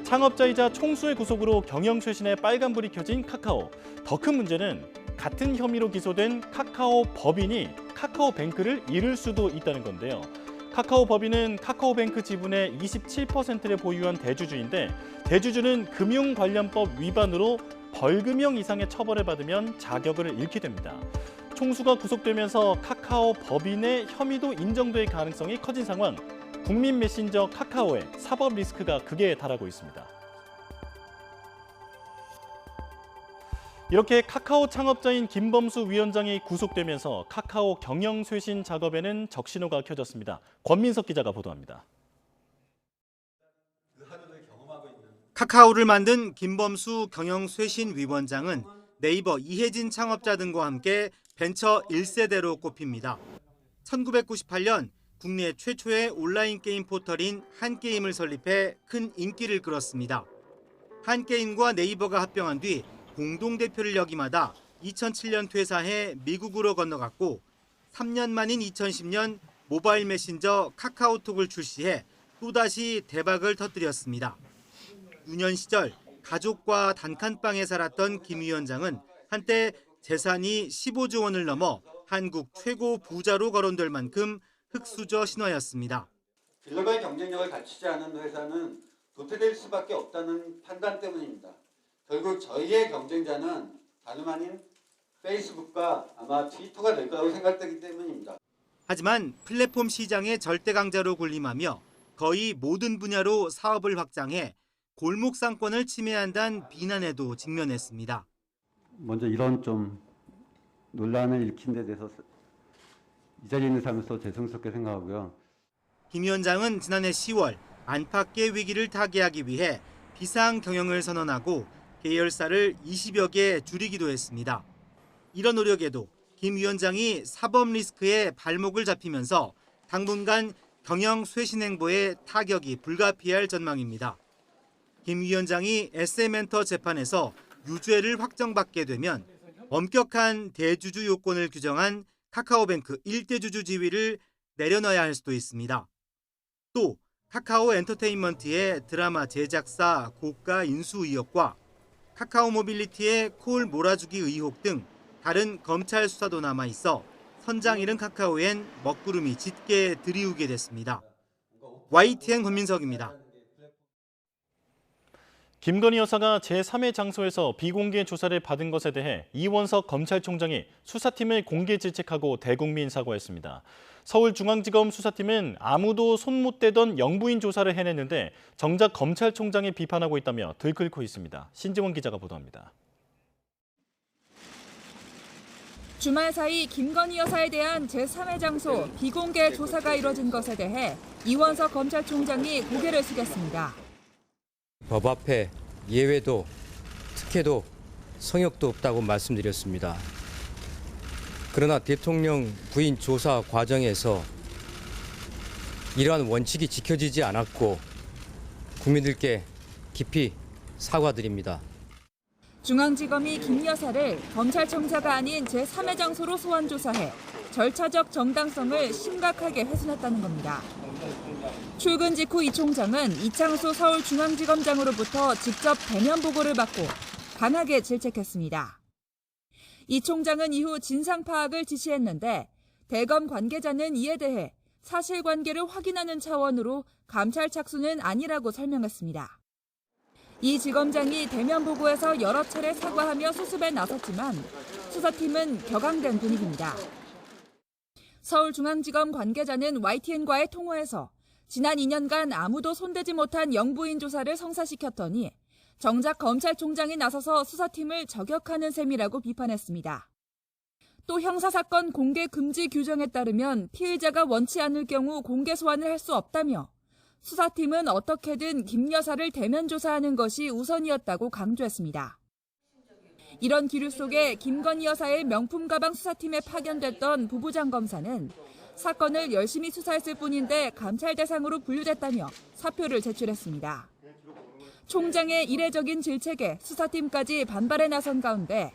창업자이자 총수의 구속으로 경영쇄신에 빨간불이 켜진 카카오. 더 큰 문제는 같은 혐의로 기소된 카카오 법인이 카카오뱅크를 잃을 수도 있다는 건데요. 카카오 법인은 카카오뱅크 지분의 27%를 보유한 대주주인데, 대주주는 금융관련법 위반으로 벌금형 이상의 처벌을 받으면 자격을 잃게 됩니다. 총수가 구속되면서 카카오 법인의 혐의도 인정될 가능성이 커진 상황, 국민 메신저 카카오의 사법 리스크가 극에 달하고 있습니다. 이렇게 카카오 창업자인 김범수 위원장이 구속되면서 카카오 경영쇄신 작업에는 적신호가 켜졌습니다. 권민석 기자가 보도합니다. 카카오를 만든 김범수 경영쇄신위원장은 네이버 이혜진 창업자 등과 함께 벤처 1세대로 꼽힙니다. 1998년 국내 최초의 온라인 게임 포털인 한게임을 설립해 큰 인기를 끌었습니다. 한게임과 네이버가 합병한 뒤 공동대표를 역임하다 2007년 퇴사해 미국으로 건너갔고 3년 만인 2010년 모바일 메신저 카카오톡을 출시해 또다시 대박을 터뜨렸습니다. 유년 시절 가족과 단칸방에 살았던 김 위원장은 한때 재산이 15조 원을 넘어 한국 최고 부자로 거론될 만큼 흑수저 신화였습니다. 글로벌 경쟁력을 갖추지 않은 회사는 도태될 수밖에 없다는 판단 때문입니다. 결국 저희의 경쟁자는 다름 아닌 페이스북과 아마 트위터가 될 거라고 생각되기 때문입니다. 하지만 플랫폼 시장의 절대 강자로 군림하며 거의 모든 분야로 사업을 확장해 골목 상권을 침해한다는 비난에도 직면했습니다. 먼저 이런 좀 논란을 일으킨 데 대해서 이 자리에 있는 사람으로서 죄송스럽게 생각하고요. 김 위원장은 지난해 10월 안팎의 위기를 타개하기 위해 비상 경영을 선언하고 계열사를 20여 개 줄이기도 했습니다. 이런 노력에도 김 위원장이 사법 리스크에 발목을 잡히면서 당분간 경영 쇄신 행보에 타격이 불가피할 전망입니다. 김 위원장이 SM엔터 재판에서 유죄를 확정받게 되면 엄격한 대주주 요건을 규정한 카카오뱅크 일대주주 지위를 내려놔야 할 수도 있습니다. 또 카카오 엔터테인먼트의 드라마 제작사 고가 인수 의혹과 카카오 모빌리티의 콜 몰아주기 의혹 등 다른 검찰 수사도 남아있어 선장 잃은 카카오엔 먹구름이 짙게 들이우게 됐습니다. YTN 권민석입니다. 김건희 여사가 제3의 장소에서 비공개 조사를 받은 것에 대해 이원석 검찰총장이 수사팀을 공개 질책하고 대국민 사과했습니다. 서울중앙지검 수사팀은 아무도 손 못 대던 영부인 조사를 해냈는데 정작 검찰총장이 비판하고 있다며 들끓고 있습니다. 신지원 기자가 보도합니다. 주말 사이 김건희 여사에 대한 제3의 장소 비공개 조사가 이뤄진 것에 대해 이원석 검찰총장이 고개를 숙였습니다. 법 앞에 예외도 특혜도 성역도 없다고 말씀드렸습니다. 그러나 대통령 부인 조사 과정에서 이러한 원칙이 지켜지지 않았고 국민들께 깊이 사과드립니다. 중앙지검이 김 여사를 검찰청사가 아닌 제3의 장소로 소환 조사해 절차적 정당성을 심각하게 훼손했다는 겁니다. 출근 직후 이 총장은 이창수 서울중앙지검장으로부터 직접 대면 보고를 받고 강하게 질책했습니다. 이 총장은 이후 진상 파악을 지시했는데 대검 관계자는 이에 대해 사실관계를 확인하는 차원으로 감찰 착수는 아니라고 설명했습니다. 이 지검장이 대면 보고에서 여러 차례 사과하며 수습에 나섰지만 수사팀은 격앙된 분위기입니다. 서울중앙지검 관계자는 YTN과의 통화에서 지난 2년간 아무도 손대지 못한 영부인 조사를 성사시켰더니 정작 검찰총장이 나서서 수사팀을 저격하는 셈이라고 비판했습니다. 또 형사사건 공개 금지 규정에 따르면 피의자가 원치 않을 경우 공개 소환을 할 수 없다며 수사팀은 어떻게든 김 여사를 대면 조사하는 것이 우선이었다고 강조했습니다. 이런 기류 속에 김건희 여사의 명품 가방 수사팀에 파견됐던 부부장 검사는 사건을 열심히 수사했을 뿐인데 감찰 대상으로 분류됐다며 사표를 제출했습니다. 총장의 이례적인 질책에 수사팀까지 반발에 나선 가운데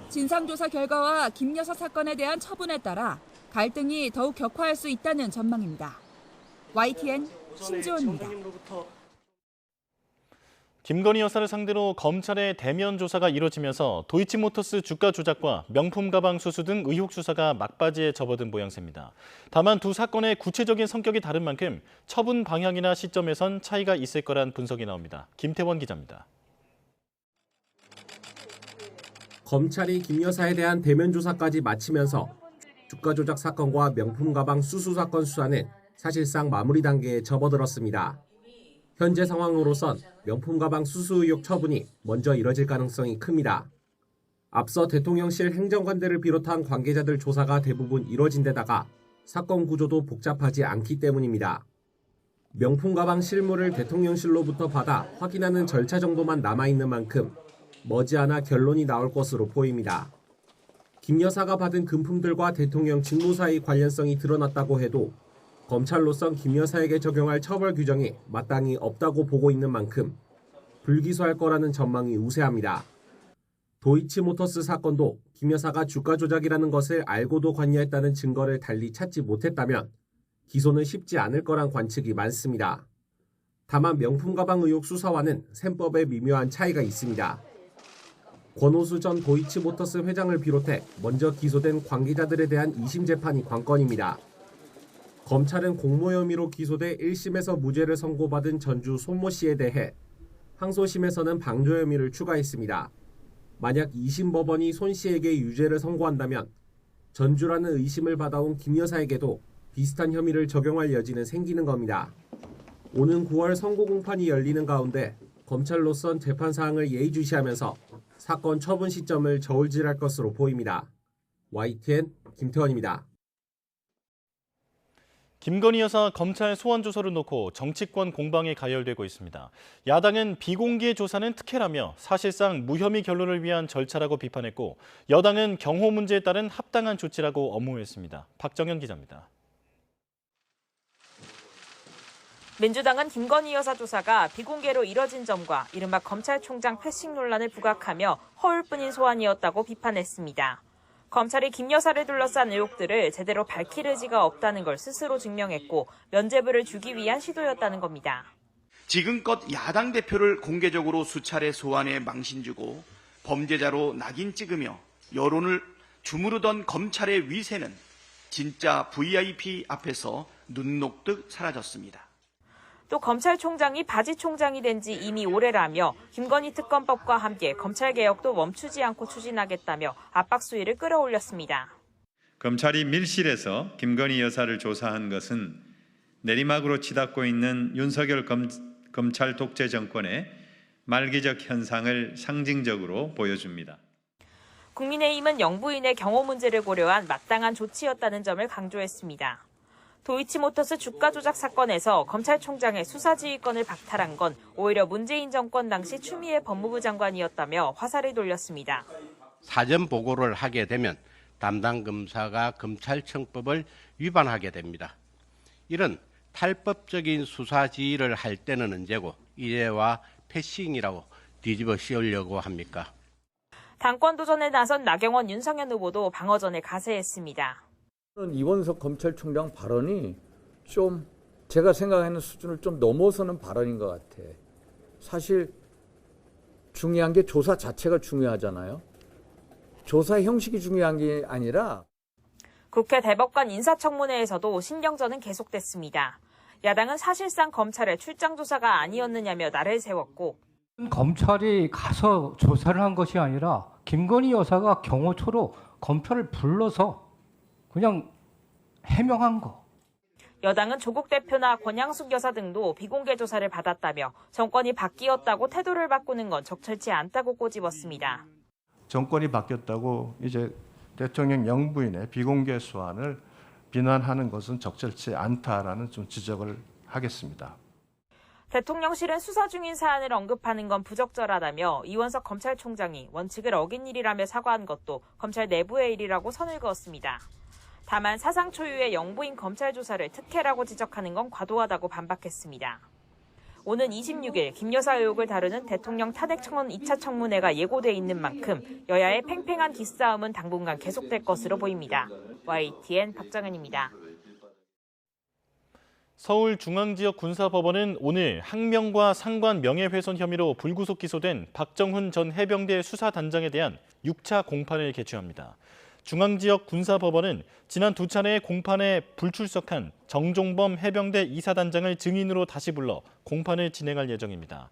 진상조사 결과와 김 여사 사건에 대한 처분에 따라 갈등이 더욱 격화할 수 있다는 전망입니다. YTN 신지원입니다. 김건희 여사를 상대로 검찰의 대면 조사가 이뤄지면서 도이치모터스 주가 조작과 명품 가방 수수 등 의혹 수사가 막바지에 접어든 모양새입니다. 다만 두 사건의 구체적인 성격이 다른 만큼 처분 방향이나 시점에선 차이가 있을 거란 분석이 나옵니다. 김태원 기자입니다. 검찰이 김 여사에 대한 대면 조사까지 마치면서 주가 조작 사건과 명품 가방 수수 사건 수사는 사실상 마무리 단계에 접어들었습니다. 현재 상황으로선 명품 가방 수수 의혹 처분이 먼저 이뤄질 가능성이 큽니다. 앞서 대통령실 행정관들을 비롯한 관계자들 조사가 대부분 이뤄진 데다가 사건 구조도 복잡하지 않기 때문입니다. 명품 가방 실물을 대통령실로부터 받아 확인하는 절차 정도만 남아있는 만큼 머지않아 결론이 나올 것으로 보입니다. 김 여사가 받은 금품들과 대통령 직무 사이 관련성이 드러났다고 해도 검찰로선 김 여사에게 적용할 처벌 규정이 마땅히 없다고 보고 있는 만큼 불기소할 거라는 전망이 우세합니다. 도이치모터스 사건도 김 여사가 주가 조작이라는 것을 알고도 관여했다는 증거를 달리 찾지 못했다면 기소는 쉽지 않을 거란 관측이 많습니다. 다만 명품 가방 의혹 수사와는 셈법에 미묘한 차이가 있습니다. 권오수 전 도이치모터스 회장을 비롯해 먼저 기소된 관계자들에 대한 2심 재판이 관건입니다. 검찰은 공모 혐의로 기소돼 1심에서 무죄를 선고받은 전주 손모 씨에 대해 항소심에서는 방조 혐의를 추가했습니다. 만약 2심 법원이 손 씨에게 유죄를 선고한다면 전주라는 의심을 받아온 김 여사에게도 비슷한 혐의를 적용할 여지는 생기는 겁니다. 오는 9월 선고 공판이 열리는 가운데 검찰로선 재판 사항을 예의주시하면서 사건 처분 시점을 저울질할 것으로 보입니다. YTN 김태원입니다. 김건희 여사 검찰 소환 조서를 놓고 정치권 공방이 가열되고 있습니다. 야당은 비공개 조사는 특혜라며 사실상 무혐의 결론을 위한 절차라고 비판했고, 여당은 경호 문제에 따른 합당한 조치라고 엄호했습니다. 박정현 기자입니다. 민주당은 김건희 여사 조사가 비공개로 이뤄진 점과 이른바 검찰총장 패싱 논란을 부각하며 허울뿐인 소환이었다고 비판했습니다. 검찰이 김 여사를 둘러싼 의혹들을 제대로 밝힐 의지가 없다는 걸 스스로 증명했고 면죄부를 주기 위한 시도였다는 겁니다. 지금껏 야당 대표를 공개적으로 수차례 소환해 망신 주고 범죄자로 낙인 찍으며 여론을 주무르던 검찰의 위세는 진짜 VIP 앞에서 눈 녹듯 사라졌습니다. 또 검찰총장이 바지총장이 된 지 이미 오래라며 김건희 특검법과 함께 검찰개혁도 멈추지 않고 추진하겠다며 압박 수위를 끌어올렸습니다. 검찰이 밀실에서 김건희 여사를 조사한 것은 내리막으로 치닫고 있는 윤석열 검찰 독재 정권의 말기적 현상을 상징적으로 보여줍니다. 국민의힘은 영부인의 경호 문제를 고려한 마땅한 조치였다는 점을 강조했습니다. 도이치모터스 주가 조작 사건에서 검찰총장의 수사지휘권을 박탈한 건 오히려 문재인 정권 당시 추미애 법무부 장관이었다며 화살을 돌렸습니다. 사전 보고를 하게 되면 담당 검사가 검찰청법을 위반하게 됩니다. 이런 탈법적인 수사 지휘를 할 때는 언제고 이제와 패싱이라고 뒤집어 씌우려고 합니까? 당권 도전에 나선 나경원, 윤석열 후보도 방어전에 가세했습니다. 이원석 검찰총장 발언이 좀 제가 생각하는 수준을 좀 넘어서는 발언인 것 같아. 사실 중요한 게 조사 자체가 중요하잖아요. 조사 형식이 중요한 게 아니라. 국회 대법관 인사청문회에서도 신경전은 계속됐습니다. 야당은 사실상 검찰의 출장 조사가 아니었느냐며 날을 세웠고, 검찰이 가서 조사를 한 것이 아니라 김건희 여사가 경호처로 검찰을 불러서 그냥 해명한 거. 여당은 조국 대표나 권양숙 여사 등도 비공개 조사를 받았다며 정권이 바뀌었다고 태도를 바꾸는 건 적절치 않다고 꼬집었습니다. 정권이 바뀌었다고 이제 대통령 영부인의 비공개 소환을 비난하는 것은 적절치 않다라는 좀 지적을 하겠습니다. 대통령실은 수사 중인 사안을 언급하는 건 부적절하다며 이원석 검찰총장이 원칙을 어긴 일이라며 사과한 것도 검찰 내부의 일이라고 선을 그었습니다. 다만 사상 초유의 영부인 검찰 조사를 특혜라고 지적하는 건 과도하다고 반박했습니다. 오는 26일 김 여사 의혹을 다루는 대통령 탄핵 청원 2차 청문회가 예고돼 있는 만큼 여야의 팽팽한 기싸움은 당분간 계속될 것으로 보입니다. YTN 박정현입니다. 서울중앙지역군사법원은 오늘 항명과 상관 명예훼손 혐의로 불구속 기소된 박정훈 전 해병대 수사단장에 대한 6차 공판을 개최합니다. 중앙지역군사법원은 지난 두 차례의 공판에 불출석한 정종범 해병대 이사단장을 증인으로 다시 불러 공판을 진행할 예정입니다.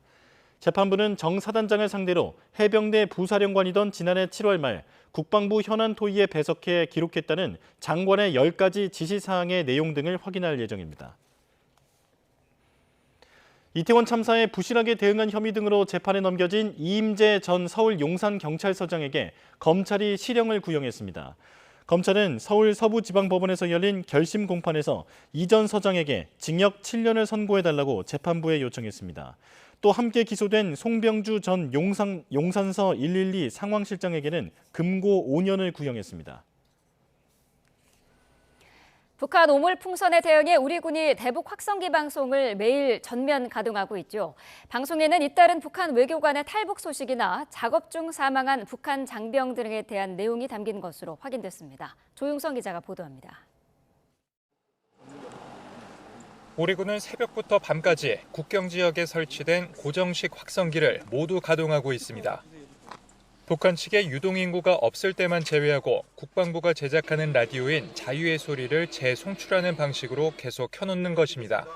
재판부는 정 사단장을 상대로 해병대 부사령관이던 지난해 7월 말 국방부 현안 토의에 배석해 기록했다는 장관의 10가지 지시사항의 내용 등을 확인할 예정입니다. 이태원 참사에 부실하게 대응한 혐의 등으로 재판에 넘겨진 이임재 전 서울 용산경찰서장에게 검찰이 실형을 구형했습니다. 검찰은 서울 서부지방법원에서 열린 결심 공판에서 이 전 서장에게 징역 7년을 선고해달라고 재판부에 요청했습니다. 또 함께 기소된 송병주 전 용산서 112 상황실장에게는 금고 5년을 구형했습니다. 북한 오물 풍선에 대응해 우리 군이 대북 확성기 방송을 매일 전면 가동하고 있죠. 방송에는 잇따른 북한 외교관의 탈북 소식이나 작업 중 사망한 북한 장병 등에 대한 내용이 담긴 것으로 확인됐습니다. 조용성 기자가 보도합니다. 우리 군은 새벽부터 밤까지 국경 지역에 설치된 고정식 확성기를 모두 가동하고 있습니다. 북한 측의 유동인구가 없을 때만 제외하고 국방부가 제작하는 라디오인 자유의 소리를 재송출하는 방식으로 계속 켜놓는 것입니다.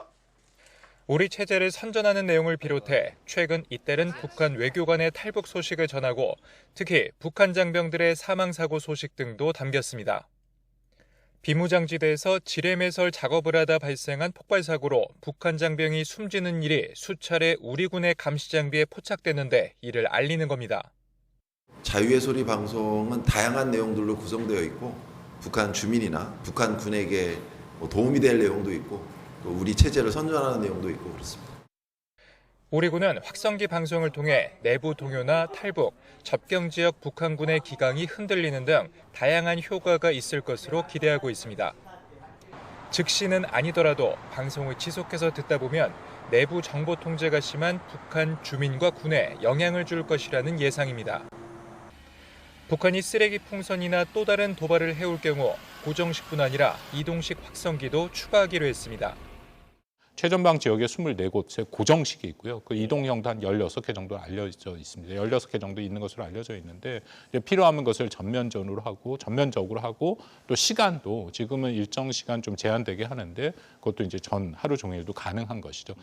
우리 체제를 선전하는 내용을 비롯해 최근 잇따른 북한 외교관의 탈북 소식을 전하고 특히 북한 장병들의 사망사고 소식 등도 담겼습니다. 비무장지대에서 지뢰매설 작업을 하다 발생한 폭발사고로 북한 장병이 숨지는 일이 수차례 우리 군의 감시장비에 포착되는데 이를 알리는 겁니다. 자유의 소리 방송은 다양한 내용들로 구성되어 있고 북한 주민이나 북한 군에게 도움이 될 내용도 있고 또 우리 체제를 선전하는 내용도 있고 그렇습니다. 우리군은 확성기 방송을 통해 내부 동요나 탈북, 접경 지역 북한군의 기강이 흔들리는 등 다양한 효과가 있을 것으로 기대하고 있습니다. 즉시는 아니더라도 방송을 지속해서 듣다 보면 내부 정보 통제가 심한 북한 주민과 군에 영향을 줄 것이라는 예상입니다. 북한이 쓰레기 풍선이나 또 다른 도발을 해올 경우 고정식뿐 아니라 이동식 확성기도 추가하기로 했습니다. 최전방 지역에 24곳의 고정식이 있고요. 그 이동형도 한 16개 정도 알려져 있습니다. 16개 정도 있는 것으로 알려져 있는데 이제 필요한 것을 전면적으로 하고 또 시간도 지금은 일정 시간 좀 제한되게 하는데 그것도 이제 전 하루 종일도 가능한 것이죠.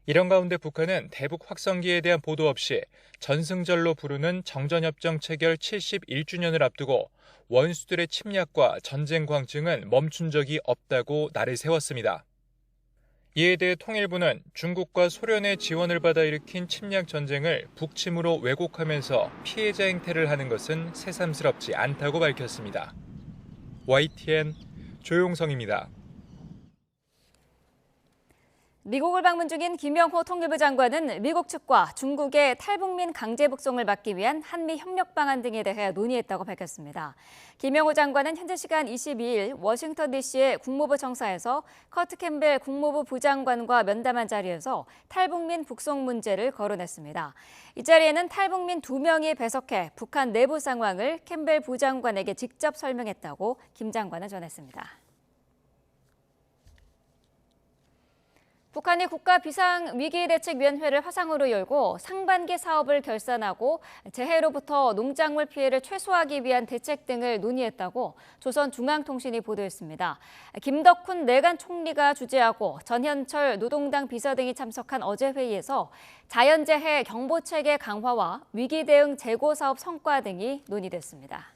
이런 가운데 북한은 대북 확성기에 대한 보도 없이 전승절로 부르는 정전협정 체결 71주년을 앞두고 원수들의 침략과 전쟁 광증은 멈춘 적이 없다고 날을 세웠습니다. 이에 대해 통일부는 중국과 소련의 지원을 받아 일으킨 침략 전쟁을 북침으로 왜곡하면서 피해자 행태를 하는 것은 새삼스럽지 않다고 밝혔습니다. YTN 조용성입니다. 미국을 방문 중인 김영호 통일부 장관은 미국 측과 중국의 탈북민 강제 북송을 막기 위한 한미 협력 방안 등에 대해 논의했다고 밝혔습니다. 김영호 장관은 현지 시간 22일 워싱턴 DC의 국무부 청사에서 커트 캠벨 국무부 부장관과 면담한 자리에서 탈북민 북송 문제를 거론했습니다. 이 자리에는 탈북민 2명이 배석해 북한 내부 상황을 캠벨 부장관에게 직접 설명했다고 김 장관은 전했습니다. 북한이 국가비상위기대책위원회를 화상으로 열고 상반기 사업을 결산하고 재해로부터 농작물 피해를 최소화하기 위한 대책 등을 논의했다고 조선중앙통신이 보도했습니다. 김덕훈 내간 총리가 주재하고 전현철 노동당 비서 등이 참석한 어제 회의에서 자연재해 경보체계 강화와 위기대응 재고사업 성과 등이 논의됐습니다.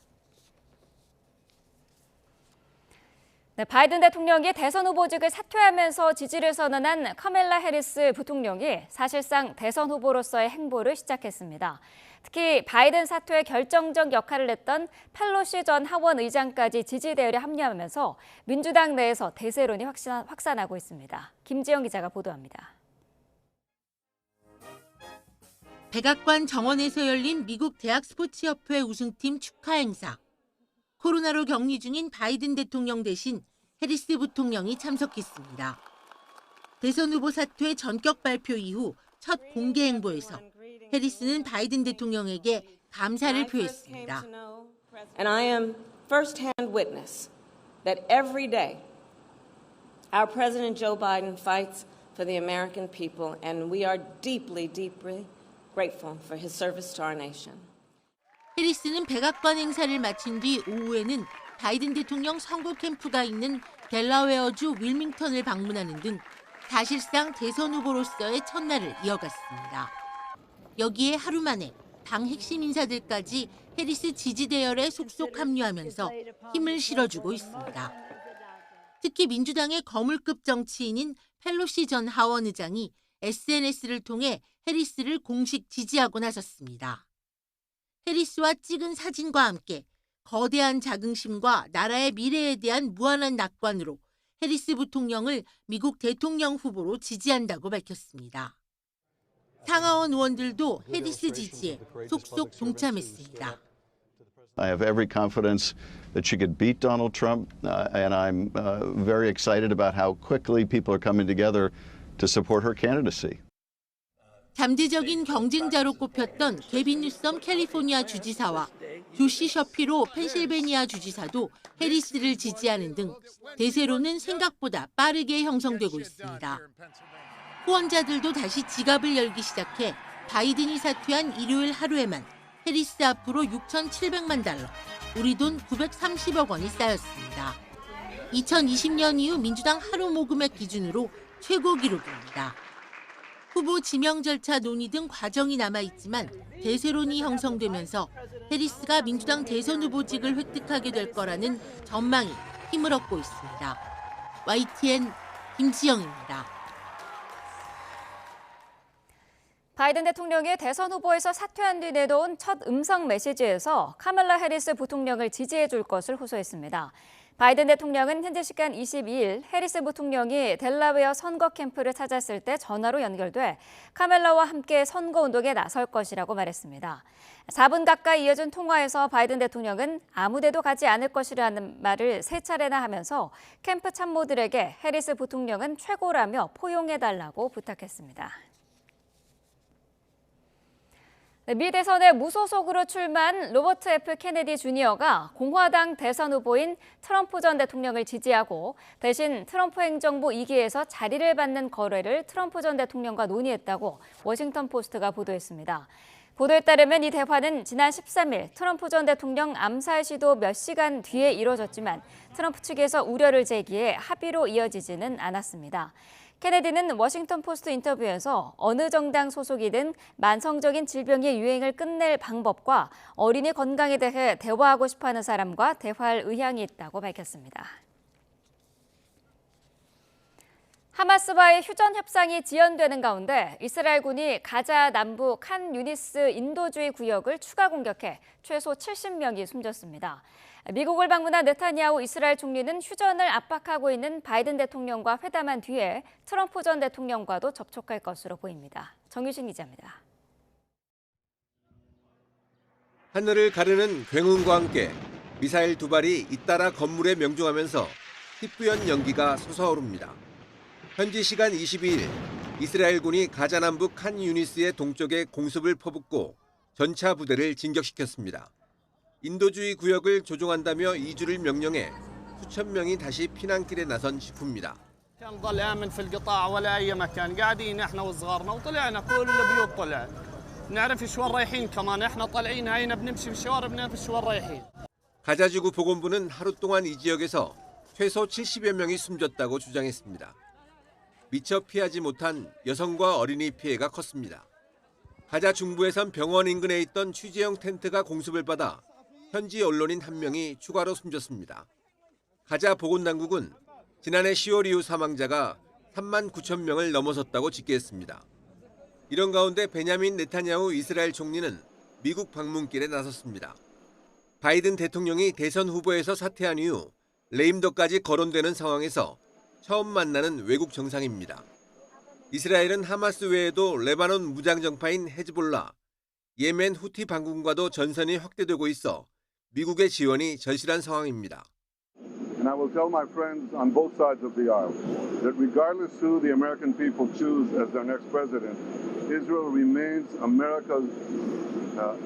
바이든 대통령이 대선 후보직을 사퇴하면서 지지를 선언한 카멜라 해리스 부통령이 사실상 대선 후보로서의 행보를 시작했습니다. 특히 바이든 사퇴에 결정적 역할을 했던 펠로시 전 하원 의장까지 지지 대열에 합류하면서 민주당 내에서 대세론이 확산하고 있습니다. 김지영 기자가 보도합니다. 백악관 정원에서 열린 미국 대학 스포츠협회 우승팀 축하 행사. 코로나로 격리 중인 바이든 대통령 대신 해리스 부통령이 참석했습니다. 대선 후보 사퇴 전격 발표 이후 첫 공개 행보에서 해리스는 바이든 대통령에게 감사를 표했습니다. And I am first-hand witness that every day our President Joe Biden fights for the American people, and we are deeply, deeply grateful for his service to our nation. 해리스는 백악관 행사를 마친 뒤 오후에는 바이든 대통령 선거 캠프가 있는 델라웨어주 윌밍턴을 방문하는 등 사실상 대선 후보로서의 첫날을 이어갔습니다. 여기에 하루 만에 당 핵심 인사들까지 해리스 지지 대열에 속속 합류하면서 힘을 실어주고 있습니다. 특히 민주당의 거물급 정치인인 펠로시 전 하원 의장이 SNS를 통해 해리스를 공식 지지하고 나섰습니다. 해리스와 찍은 사진과 함께 거대한 자긍심과 나라의 미래에 대한 무한한 낙관으로 해리스 부통령을 미국 대통령 후보로 지지한다고 밝혔습니다. 상하원 의원들도 해리스 지지에 속속 동참했습니다. I have every confidence that she could beat Donald Trump, and I'm very excited about how quickly people are coming together to support her candidacy. 잠재적인 경쟁자로 꼽혔던 게빈 뉴섬 캘리포니아 주지사와 조시 셔피로 펜실베니아 주지사도 해리스를 지지하는 등 대세로는 생각보다 빠르게 형성되고 있습니다. 후원자들도 다시 지갑을 열기 시작해 바이든이 사퇴한 일요일 하루에만 해리스 앞으로 6,700만 달러, 우리 돈 930억 원이 쌓였습니다. 2020년 이후 민주당 하루 모금액 기준으로 최고 기록입니다. 후보 지명 절차 논의 등 과정이 남아있지만 대세론이 형성되면서 해리스가 민주당 대선 후보직을 획득하게 될 거라는 전망이 힘을 얻고 있습니다. YTN 김지영입니다. 바이든 대통령이 대선 후보에서 사퇴한 뒤 내놓은 첫 음성 메시지에서 카멀라 해리스 부통령을 지지해 줄 것을 호소했습니다. 바이든 대통령은 현지 시간 22일 해리스 부통령이 델라웨어 선거 캠프를 찾았을 때 전화로 연결돼 카멀라와 함께 선거운동에 나설 것이라고 말했습니다. 4분 가까이 이어진 통화에서 바이든 대통령은 아무 데도 가지 않을 것이라는 말을 3차례나 하면서 캠프 참모들에게 해리스 부통령은 최고라며 포용해달라고 부탁했습니다. 미 대선에 무소속으로 출마한 로버트 F. 케네디 주니어가 공화당 대선 후보인 트럼프 전 대통령을 지지하고 대신 트럼프 행정부 2기에서 자리를 받는 거래를 트럼프 전 대통령과 논의했다고 워싱턴 포스트가 보도했습니다. 보도에 따르면 이 대화는 지난 13일 트럼프 전 대통령 암살 시도 몇 시간 뒤에 이뤄졌지만 트럼프 측에서 우려를 제기해 합의로 이어지지는 않았습니다. 케네디는 워싱턴 포스트 인터뷰에서 어느 정당 소속이든 만성적인 질병의 유행을 끝낼 방법과 어린이 건강에 대해 대화하고 싶어하는 사람과 대화할 의향이 있다고 밝혔습니다. 하마스와의 휴전 협상이 지연되는 가운데 이스라엘군이 가자 남부 칸 유니스 인도주의 구역을 추가 공격해 최소 70명이 숨졌습니다. 미국을 방문한 네타냐후 이스라엘 총리는 휴전을 압박하고 있는 바이든 대통령과 회담한 뒤에 트럼프 전 대통령과도 접촉할 것으로 보입니다. 정유신 기자입니다. 하늘을 가르는 굉음과 함께 미사일 2발이 잇따라 건물에 명중하면서 희뿌연 연기가 솟아오릅니다. 현지 시간 22일 이스라엘군이 가자 남부 칸 유니스의 동쪽에 공습을 퍼붓고 전차 부대를 진격시켰습니다. 인도주의 구역을 조종한다며 2주를 명령해 수천 명이 다시 피난길에 나선 식후입니다. نضل آمن في القطاع ولا أي مكان قاعدين إحنا وصغارنا وطلعنا كل البيوت طلع نعرف شو رايحين كمان إحنا طالعين هينا بنمشي في الشوارع بنعرف شو رايحين. 가자지구 보건부는 하루 동안 이 지역에서 최소 70여 명이 숨졌다고 주장했습니다. 미처 피하지 못한 여성과 어린이 피해가 컸습니다. 가자 중부에선 병원 인근에 있던 취재용 텐트가 공습을 받아 현지 언론인 1명이 추가로 숨졌습니다. 가자 보건당국은 지난해 10월 이후 사망자가 3만 9천 명을 넘어섰다고 집계했습니다. 이런 가운데 베냐민 네타냐후 이스라엘 총리는 미국 방문길에 나섰습니다. 바이든 대통령이 대선 후보에서 사퇴한 이후 레임덕까지 거론되는 상황에서 처음 만나는 외국 정상입니다. 이스라엘은 하마스 외에도 레바논 무장정파인 헤즈볼라, 예멘 후티 반군과도 전선이 확대되고 있어 미국의 지원이 절실한 상황입니다. And I will tell my friends on both sides of the aisle that regardless who the American people choose as their next president, Israel remains America's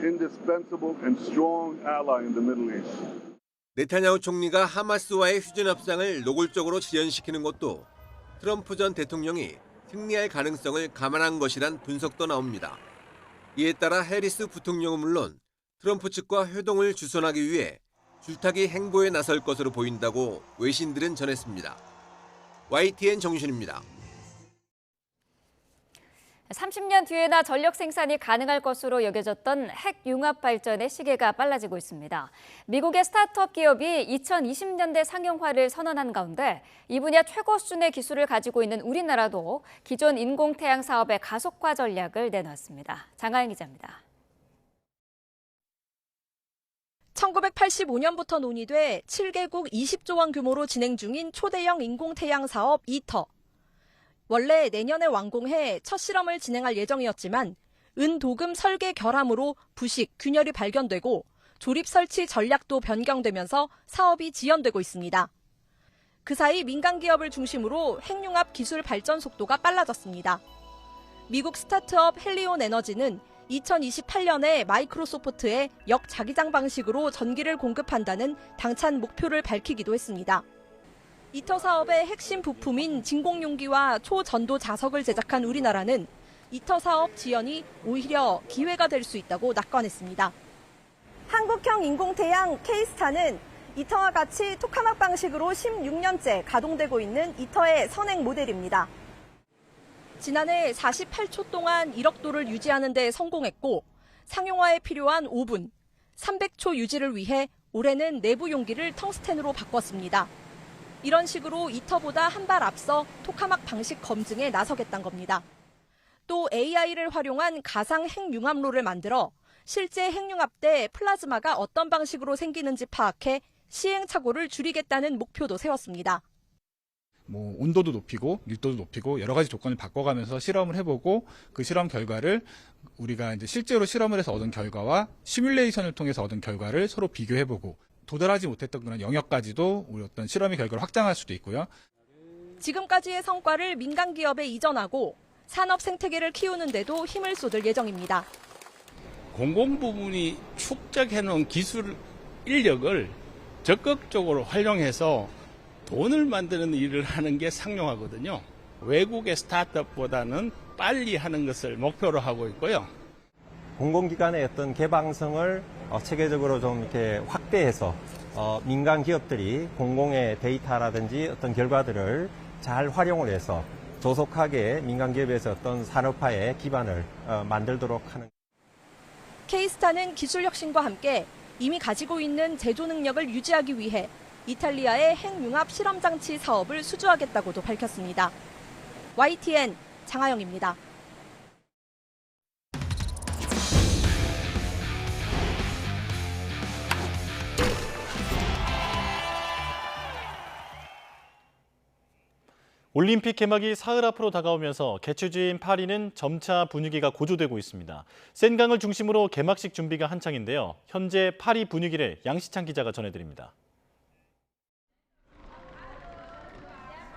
indispensable and strong ally in the Middle East. 네타냐후 총리가 하마스와의 휴전 협상을 노골적으로 지연시키는 것도 트럼프 전 대통령이 승리할 가능성을 감안한 것이란 분석도 나옵니다. 이에 따라 해리스 부통령은 물론 트럼프 측과 회동을 주선하기 위해 줄타기 행보에 나설 것으로 보인다고 외신들은 전했습니다. YTN 정유신입니다. 30년 뒤에나 전력 생산이 가능할 것으로 여겨졌던 핵 융합 발전의 시계가 빨라지고 있습니다. 미국의 스타트업 기업이 2020년대 상용화를 선언한 가운데 이 분야 최고 수준의 기술을 가지고 있는 우리나라도 기존 인공태양 사업의 가속화 전략을 내놨습니다. 장하영 기자입니다. 1985년부터 논의돼 7개국 20조 원 규모로 진행 중인 초대형 인공태양 사업 이터. 원래 내년에 완공해 첫 실험을 진행할 예정이었지만 은도금 설계 결함으로 부식, 균열이 발견되고 조립 설치 전략도 변경되면서 사업이 지연되고 있습니다. 그 사이 민간 기업을 중심으로 핵융합 기술 발전 속도가 빨라졌습니다. 미국 스타트업 헬리온 에너지는 2028년에 마이크로소프트에 역자기장 방식으로 전기를 공급한다는 당찬 목표를 밝히기도 했습니다. 이터 사업의 핵심 부품인 진공용기와 초전도 자석을 제작한 우리나라는 이터 사업 지연이 오히려 기회가 될 수 있다고 낙관했습니다. 한국형 인공태양 K스타는 이터와 같이 토카막 방식으로 16년째 가동되고 있는 이터의 선행 모델입니다. 지난해 48초 동안 이력도를 유지하는 데 성공했고 상용화에 필요한 5분, 300초 유지를 위해 올해는 내부 용기를 텅스텐으로 바꿨습니다. 이런 식으로 이터보다 한 발 앞서 토카막 방식 검증에 나서겠다는 겁니다. 또 AI를 활용한 가상 핵융합로를 만들어 실제 핵융합 때 플라즈마가 어떤 방식으로 생기는지 파악해 시행착오를 줄이겠다는 목표도 세웠습니다. 온도도 높이고 밀도도 높이고 여러 가지 조건을 바꿔가면서 실험을 해보고 그 실험 결과를 우리가 이제 실제로 실험을 해서 얻은 결과와 시뮬레이션을 통해서 얻은 결과를 서로 비교해보고 도달하지 못했던 그런 영역까지도 우리 어떤 실험의 결과를 확장할 수도 있고요. 지금까지의 성과를 민간 기업에 이전하고 산업 생태계를 키우는 데도 힘을 쏟을 예정입니다. 공공 부문이 축적해놓은 기술 인력을 적극적으로 활용해서 돈을 만드는 일을 하는 게 상용하거든요. 외국의 스타트업보다는 빨리 하는 것을 목표로 하고 있고요. 공공기관의 어떤 개방성을 체계적으로 좀 이렇게 확대해서 민간 기업들이 공공의 데이터라든지 어떤 결과들을 잘 활용을 해서 조속하게 민간 기업에서 어떤 산업화의 기반을 만들도록 하는. K스타는 기술 혁신과 함께 이미 가지고 있는 제조 능력을 유지하기 위해 이탈리아의 핵융합 실험장치 사업을 수주하겠다고도 밝혔습니다. YTN 장하영입니다. 올림픽 개막이 사흘 앞으로 다가오면서 개최지인 파리는 점차 분위기가 고조되고 있습니다. 센강을 중심으로 개막식 준비가 한창인데요. 현재 파리 분위기를 양시창 기자가 전해드립니다.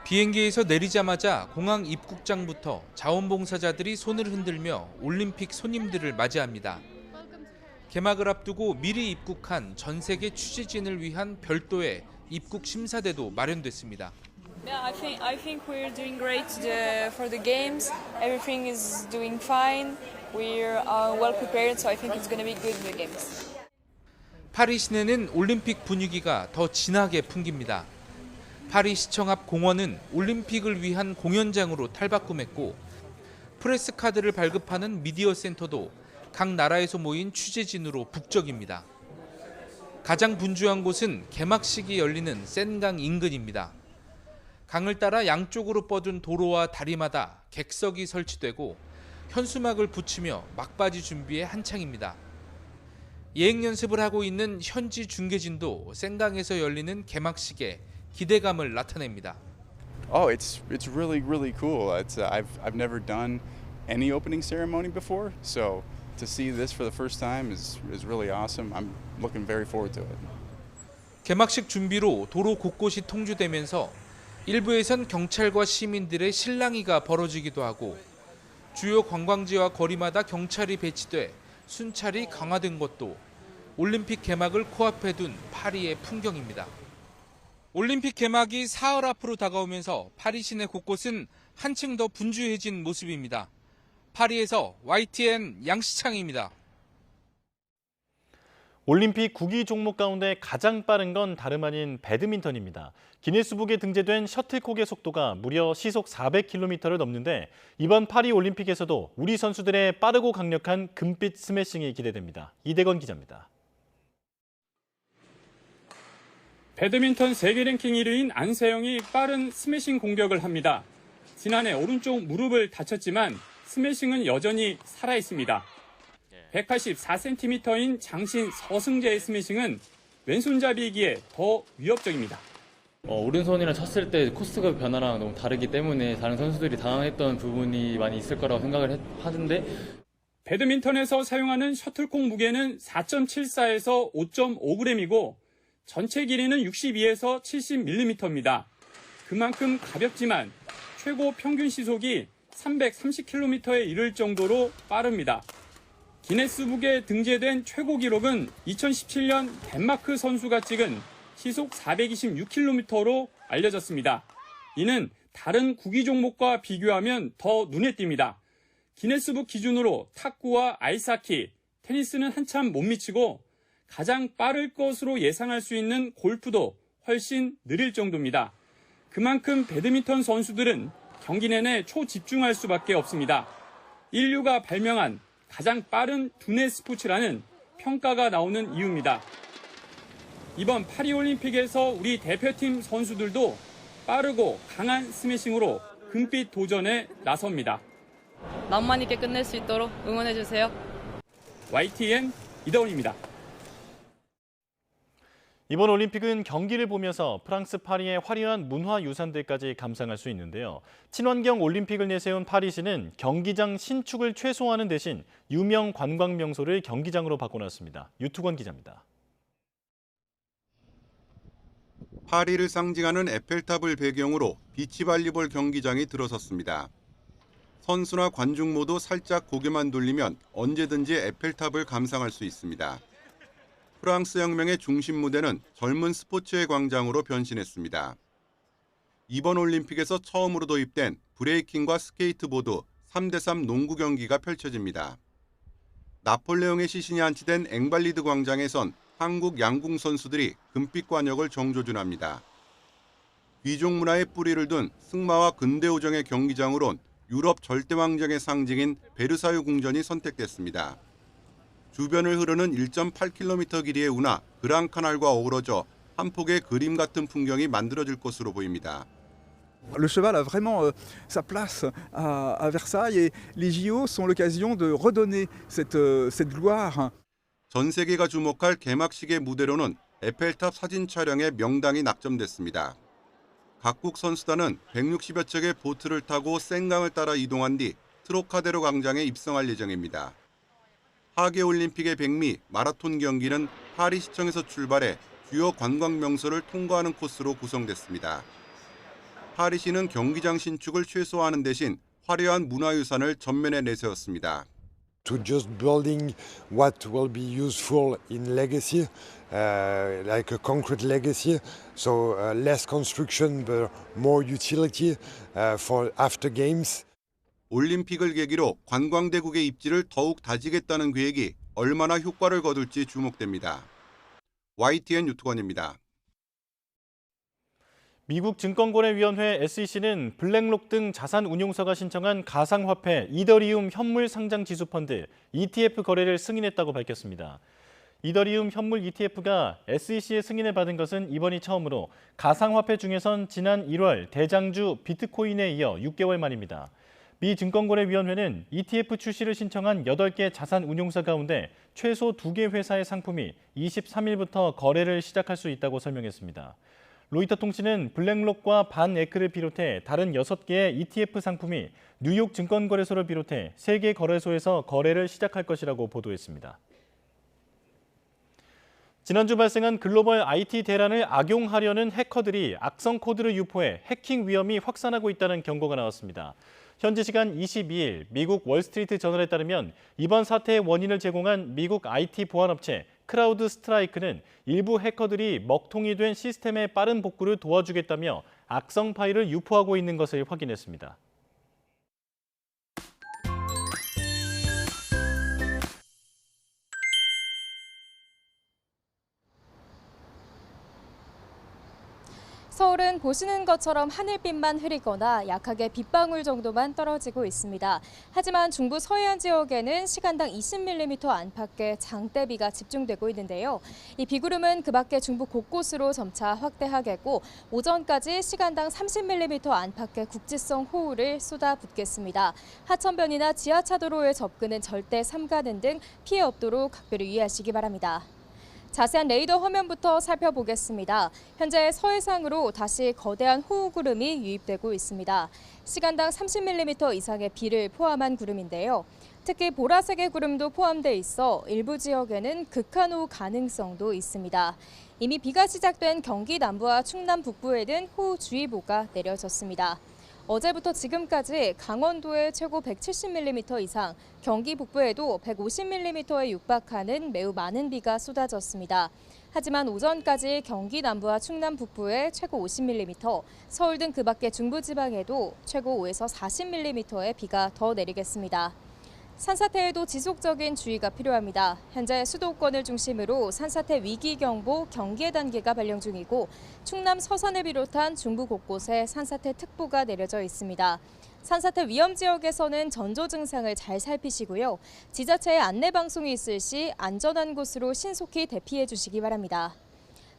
비행기에서 내리자마자 공항 입국장부터 자원봉사자들이 손을 흔들며 올림픽 손님들을 맞이합니다. 개막을 앞두고 미리 입국한 전 세계 취재진을 위한 별도의 입국 심사대도 마련됐습니다. Yeah, I think we're doing great for the games. Everything is doing fine. We're well prepared, so I think it's going to be good in the games. 파리 시내는 올림픽 분위기가 더 진하게 풍깁니다. 파리 시청 앞 공원은 올림픽을 위한 공연장으로 탈바꿈했고 프레스 카드를 발급하는 미디어 센터도 각 나라에서 모인 취재진으로 북적입니다. 가장 분주한 곳은 개막식이 열리는 센강 인근입니다. 강을 따라 양쪽으로 뻗은 도로와 다리마다 객석이 설치되고 현수막을 붙이며 막바지 준비에 한창입니다. 예행 연습을 하고 있는 현지 중계진도 센강에서 열리는 개막식에 기대감을 나타냅니다. Oh, it's really cool. I've never done any opening ceremony before, so to see this for the first time is really awesome. I'm looking very forward to it. 개막식 준비로 도로 곳곳이 통주되면서 일부에선 경찰과 시민들의 실랑이가 벌어지기도 하고 주요 관광지와 거리마다 경찰이 배치돼 순찰이 강화된 것도 올림픽 개막을 코앞에 둔 파리의 풍경입니다. 올림픽 개막이 사흘 앞으로 다가오면서 파리 시내 곳곳은 한층 더 분주해진 모습입니다. 파리에서 YTN 양시창입니다. 올림픽 구기 종목 가운데 가장 빠른 건 다름 아닌 배드민턴입니다. 기네스북에 등재된 셔틀콕의 속도가 무려 시속 400km를 넘는데 이번 파리 올림픽에서도 우리 선수들의 빠르고 강력한 금빛 스매싱이 기대됩니다. 이대건 기자입니다. 배드민턴 세계 랭킹 1위인 안세영이 빠른 스매싱 공격을 합니다. 지난해 오른쪽 무릎을 다쳤지만 스매싱은 여전히 살아있습니다. 184cm인 장신 서승재의 스매싱은 왼손잡이이기에 더 위협적입니다. 오른손이랑 쳤을 때 코스가 변화랑 너무 다르기 때문에 다른 선수들이 당황했던 부분이 많이 있을 거라고 생각을 하던데 배드민턴에서 사용하는 셔틀콕 무게는 4.74에서 5.5g이고 전체 길이는 62에서 70mm입니다. 그만큼 가볍지만 최고 평균 시속이 330km에 이를 정도로 빠릅니다. 기네스북에 등재된 최고 기록은 2017년 덴마크 선수가 찍은 시속 426km로 알려졌습니다. 이는 다른 구기 종목과 비교하면 더 눈에 띕니다. 기네스북 기준으로 탁구와 아이스하키, 테니스는 한참 못 미치고 가장 빠를 것으로 예상할 수 있는 골프도 훨씬 느릴 정도입니다. 그만큼 배드민턴 선수들은 경기 내내 초집중할 수밖에 없습니다. 인류가 발명한 가장 빠른 두뇌 스포츠라는 평가가 나오는 이유입니다. 이번 파리올림픽에서 우리 대표팀 선수들도 빠르고 강한 스매싱으로 금빛 도전에 나섭니다. 낭만 있게 끝낼 수 있도록 응원해 주세요. YTN 이다운입니다. 이번 올림픽은 경기를 보면서 프랑스 파리의 화려한 문화유산들까지 감상할 수 있는데요. 친환경 올림픽을 내세운 파리시는 경기장 신축을 최소화하는 대신 유명 관광 명소를 경기장으로 바꿔놨습니다. 유투권 기자입니다. 파리를 상징하는 에펠탑을 배경으로 비치발리볼 경기장이 들어섰습니다. 선수나 관중 모두 살짝 고개만 돌리면 언제든지 에펠탑을 감상할 수 있습니다. 프랑스 혁명의 중심 무대는 젊은 스포츠의 광장으로 변신했습니다. 이번 올림픽에서 처음으로 도입된 브레이킹과 스케이트보드 3대3 농구 경기가 펼쳐집니다. 나폴레옹의 시신이 안치된 앵발리드 광장에선 한국 양궁 선수들이 금빛 관역을 정조준합니다. 귀족 문화의 뿌리를 둔 승마와 근대오정의 경기장으론 유럽 절대왕정의 상징인 베르사유 궁전이 선택됐습니다. 주변을 흐르는 1.8km 길이의 운하 그랑카날과 어우러져 한 폭의 그림 같은 풍경이 만들어질 것으로 보입니다. Le cheval a vraiment sa place à Versailles et les JO sont l'occasion de redonner cette gloire. 전 세계가 주목할 개막식의 무대로는 에펠탑 사진 촬영에 명당이 낙점됐습니다. 각국 선수단은 160여 척의 보트를 타고 센강을 따라 이동한 뒤 트로카데로 광장에 입성할 예정입니다. 하계올림픽의 백미 마라톤 경기는 파리시청에서 출발해 주요 관광 명소를 통과하는 코스로 구성됐습니다. 파리시는 경기장 신축을 최소화하는 대신 화려한 문화유산을 전면에 내세웠습니다. To just building what will be useful in legacy, like a concrete legacy, so less construction but more utility for after games. 올림픽을 계기로 관광대국의 입지를 더욱 다지겠다는 계획이 얼마나 효과를 거둘지 주목됩니다. YTN 유투건입니다. 미국 증권거래위원회 SEC는 블랙록 등 자산운용사가 신청한 가상화폐 이더리움 현물 상장 지수 펀드 ETF 거래를 승인했다고 밝혔습니다. 이더리움 현물 ETF가 SEC의 승인을 받은 것은 이번이 처음으로 가상화폐 중에선 지난 1월 대장주 비트코인에 이어 6개월 만입니다. 미 증권거래위원회는 ETF 출시를 신청한 8개 자산운용사 가운데 최소 2개 회사의 상품이 23일부터 거래를 시작할 수 있다고 설명했습니다. 로이터 통신은 블랙록과 반에크를 비롯해 다른 6개의 ETF 상품이 뉴욕 증권거래소를 비롯해 3개 거래소에서 거래를 시작할 것이라고 보도했습니다. 지난주 발생한 글로벌 IT 대란을 악용하려는 해커들이 악성 코드를 유포해 해킹 위험이 확산하고 있다는 경고가 나왔습니다. 현지 시간 22일 미국 월스트리트 저널에 따르면 이번 사태의 원인을 제공한 미국 IT 보안업체 크라우드 스트라이크는 일부 해커들이 먹통이 된 시스템의 빠른 복구를 도와주겠다며 악성 파일을 유포하고 있는 것을 확인했습니다. 서울은 보시는 것처럼 하늘빛만 흐리거나 약하게 빗방울 정도만 떨어지고 있습니다. 하지만 중부 서해안 지역에는 시간당 20mm 안팎의 장대비가 집중되고 있는데요. 이 비구름은 그 밖에 중부 곳곳으로 점차 확대하겠고 오전까지 시간당 30mm 안팎의 국지성 호우를 쏟아붓겠습니다. 하천변이나 지하차도로의 접근은 절대 삼가는 등 피해 없도록 각별히 유의하시기 바랍니다. 자세한 레이더 화면부터 살펴보겠습니다. 현재 서해상으로 다시 거대한 호우구름이 유입되고 있습니다. 시간당 30mm 이상의 비를 포함한 구름인데요. 특히 보라색의 구름도 포함돼 있어 일부 지역에는 극한호우 가능성도 있습니다. 이미 비가 시작된 경기 남부와 충남 북부에는 호우주의보가 내려졌습니다. 어제부터 지금까지 강원도에 최고 170mm 이상, 경기 북부에도 150mm에 육박하는 매우 많은 비가 쏟아졌습니다. 하지만 오전까지 경기 남부와 충남 북부에 최고 50mm, 서울 등 그 밖의 중부지방에도 최고 5에서 40mm의 비가 더 내리겠습니다. 산사태에도 지속적인 주의가 필요합니다. 현재 수도권을 중심으로 산사태 위기경보 경계 단계가 발령 중이고 충남 서산을 비롯한 중부 곳곳에 산사태 특보가 내려져 있습니다. 산사태 위험 지역에서는 전조 증상을 잘 살피시고요. 지자체의 안내 방송이 있을 시 안전한 곳으로 신속히 대피해 주시기 바랍니다.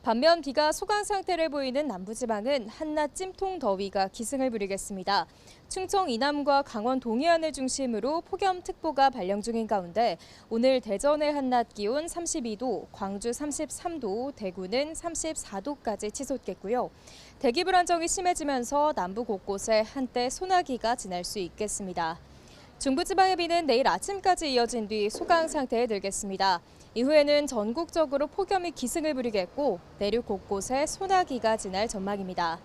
반면 비가 소강 상태를 보이는 남부지방은 한낮 찜통 더위가 기승을 부리겠습니다. 충청 이남과 강원 동해안을 중심으로 폭염특보가 발령 중인 가운데 오늘 대전의 한낮 기온 32도, 광주 33도, 대구는 34도까지 치솟겠고요. 대기 불안정이 심해지면서 남부 곳곳에 한때 소나기가 지날 수 있겠습니다. 중부지방의 비는 내일 아침까지 이어진 뒤 소강 상태에 들겠습니다. 이후에는 전국적으로 폭염이 기승을 부리겠고 내륙 곳곳에 소나기가 지날 전망입니다.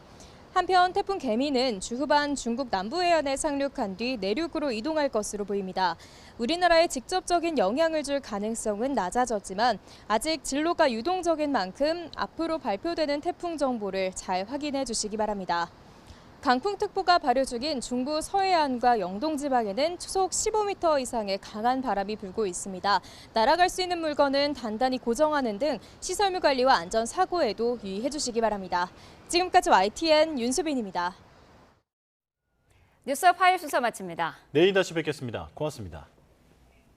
한편 태풍 개미는 주후반 중국 남부 해안에 상륙한 뒤 내륙으로 이동할 것으로 보입니다. 우리나라에 직접적인 영향을 줄 가능성은 낮아졌지만 아직 진로가 유동적인 만큼 앞으로 발표되는 태풍 정보를 잘 확인해 주시기 바랍니다. 강풍특보가 발효 중인 중부 서해안과 영동 지방에는 초속 15m 이상의 강한 바람이 불고 있습니다. 날아갈 수 있는 물건은 단단히 고정하는 등 시설물 관리와 안전 사고에도 유의해 주시기 바랍니다. 지금까지 YTN 윤수빈입니다. 뉴스 파일 순서 마칩니다. 내일 다시 뵙겠습니다. 고맙습니다.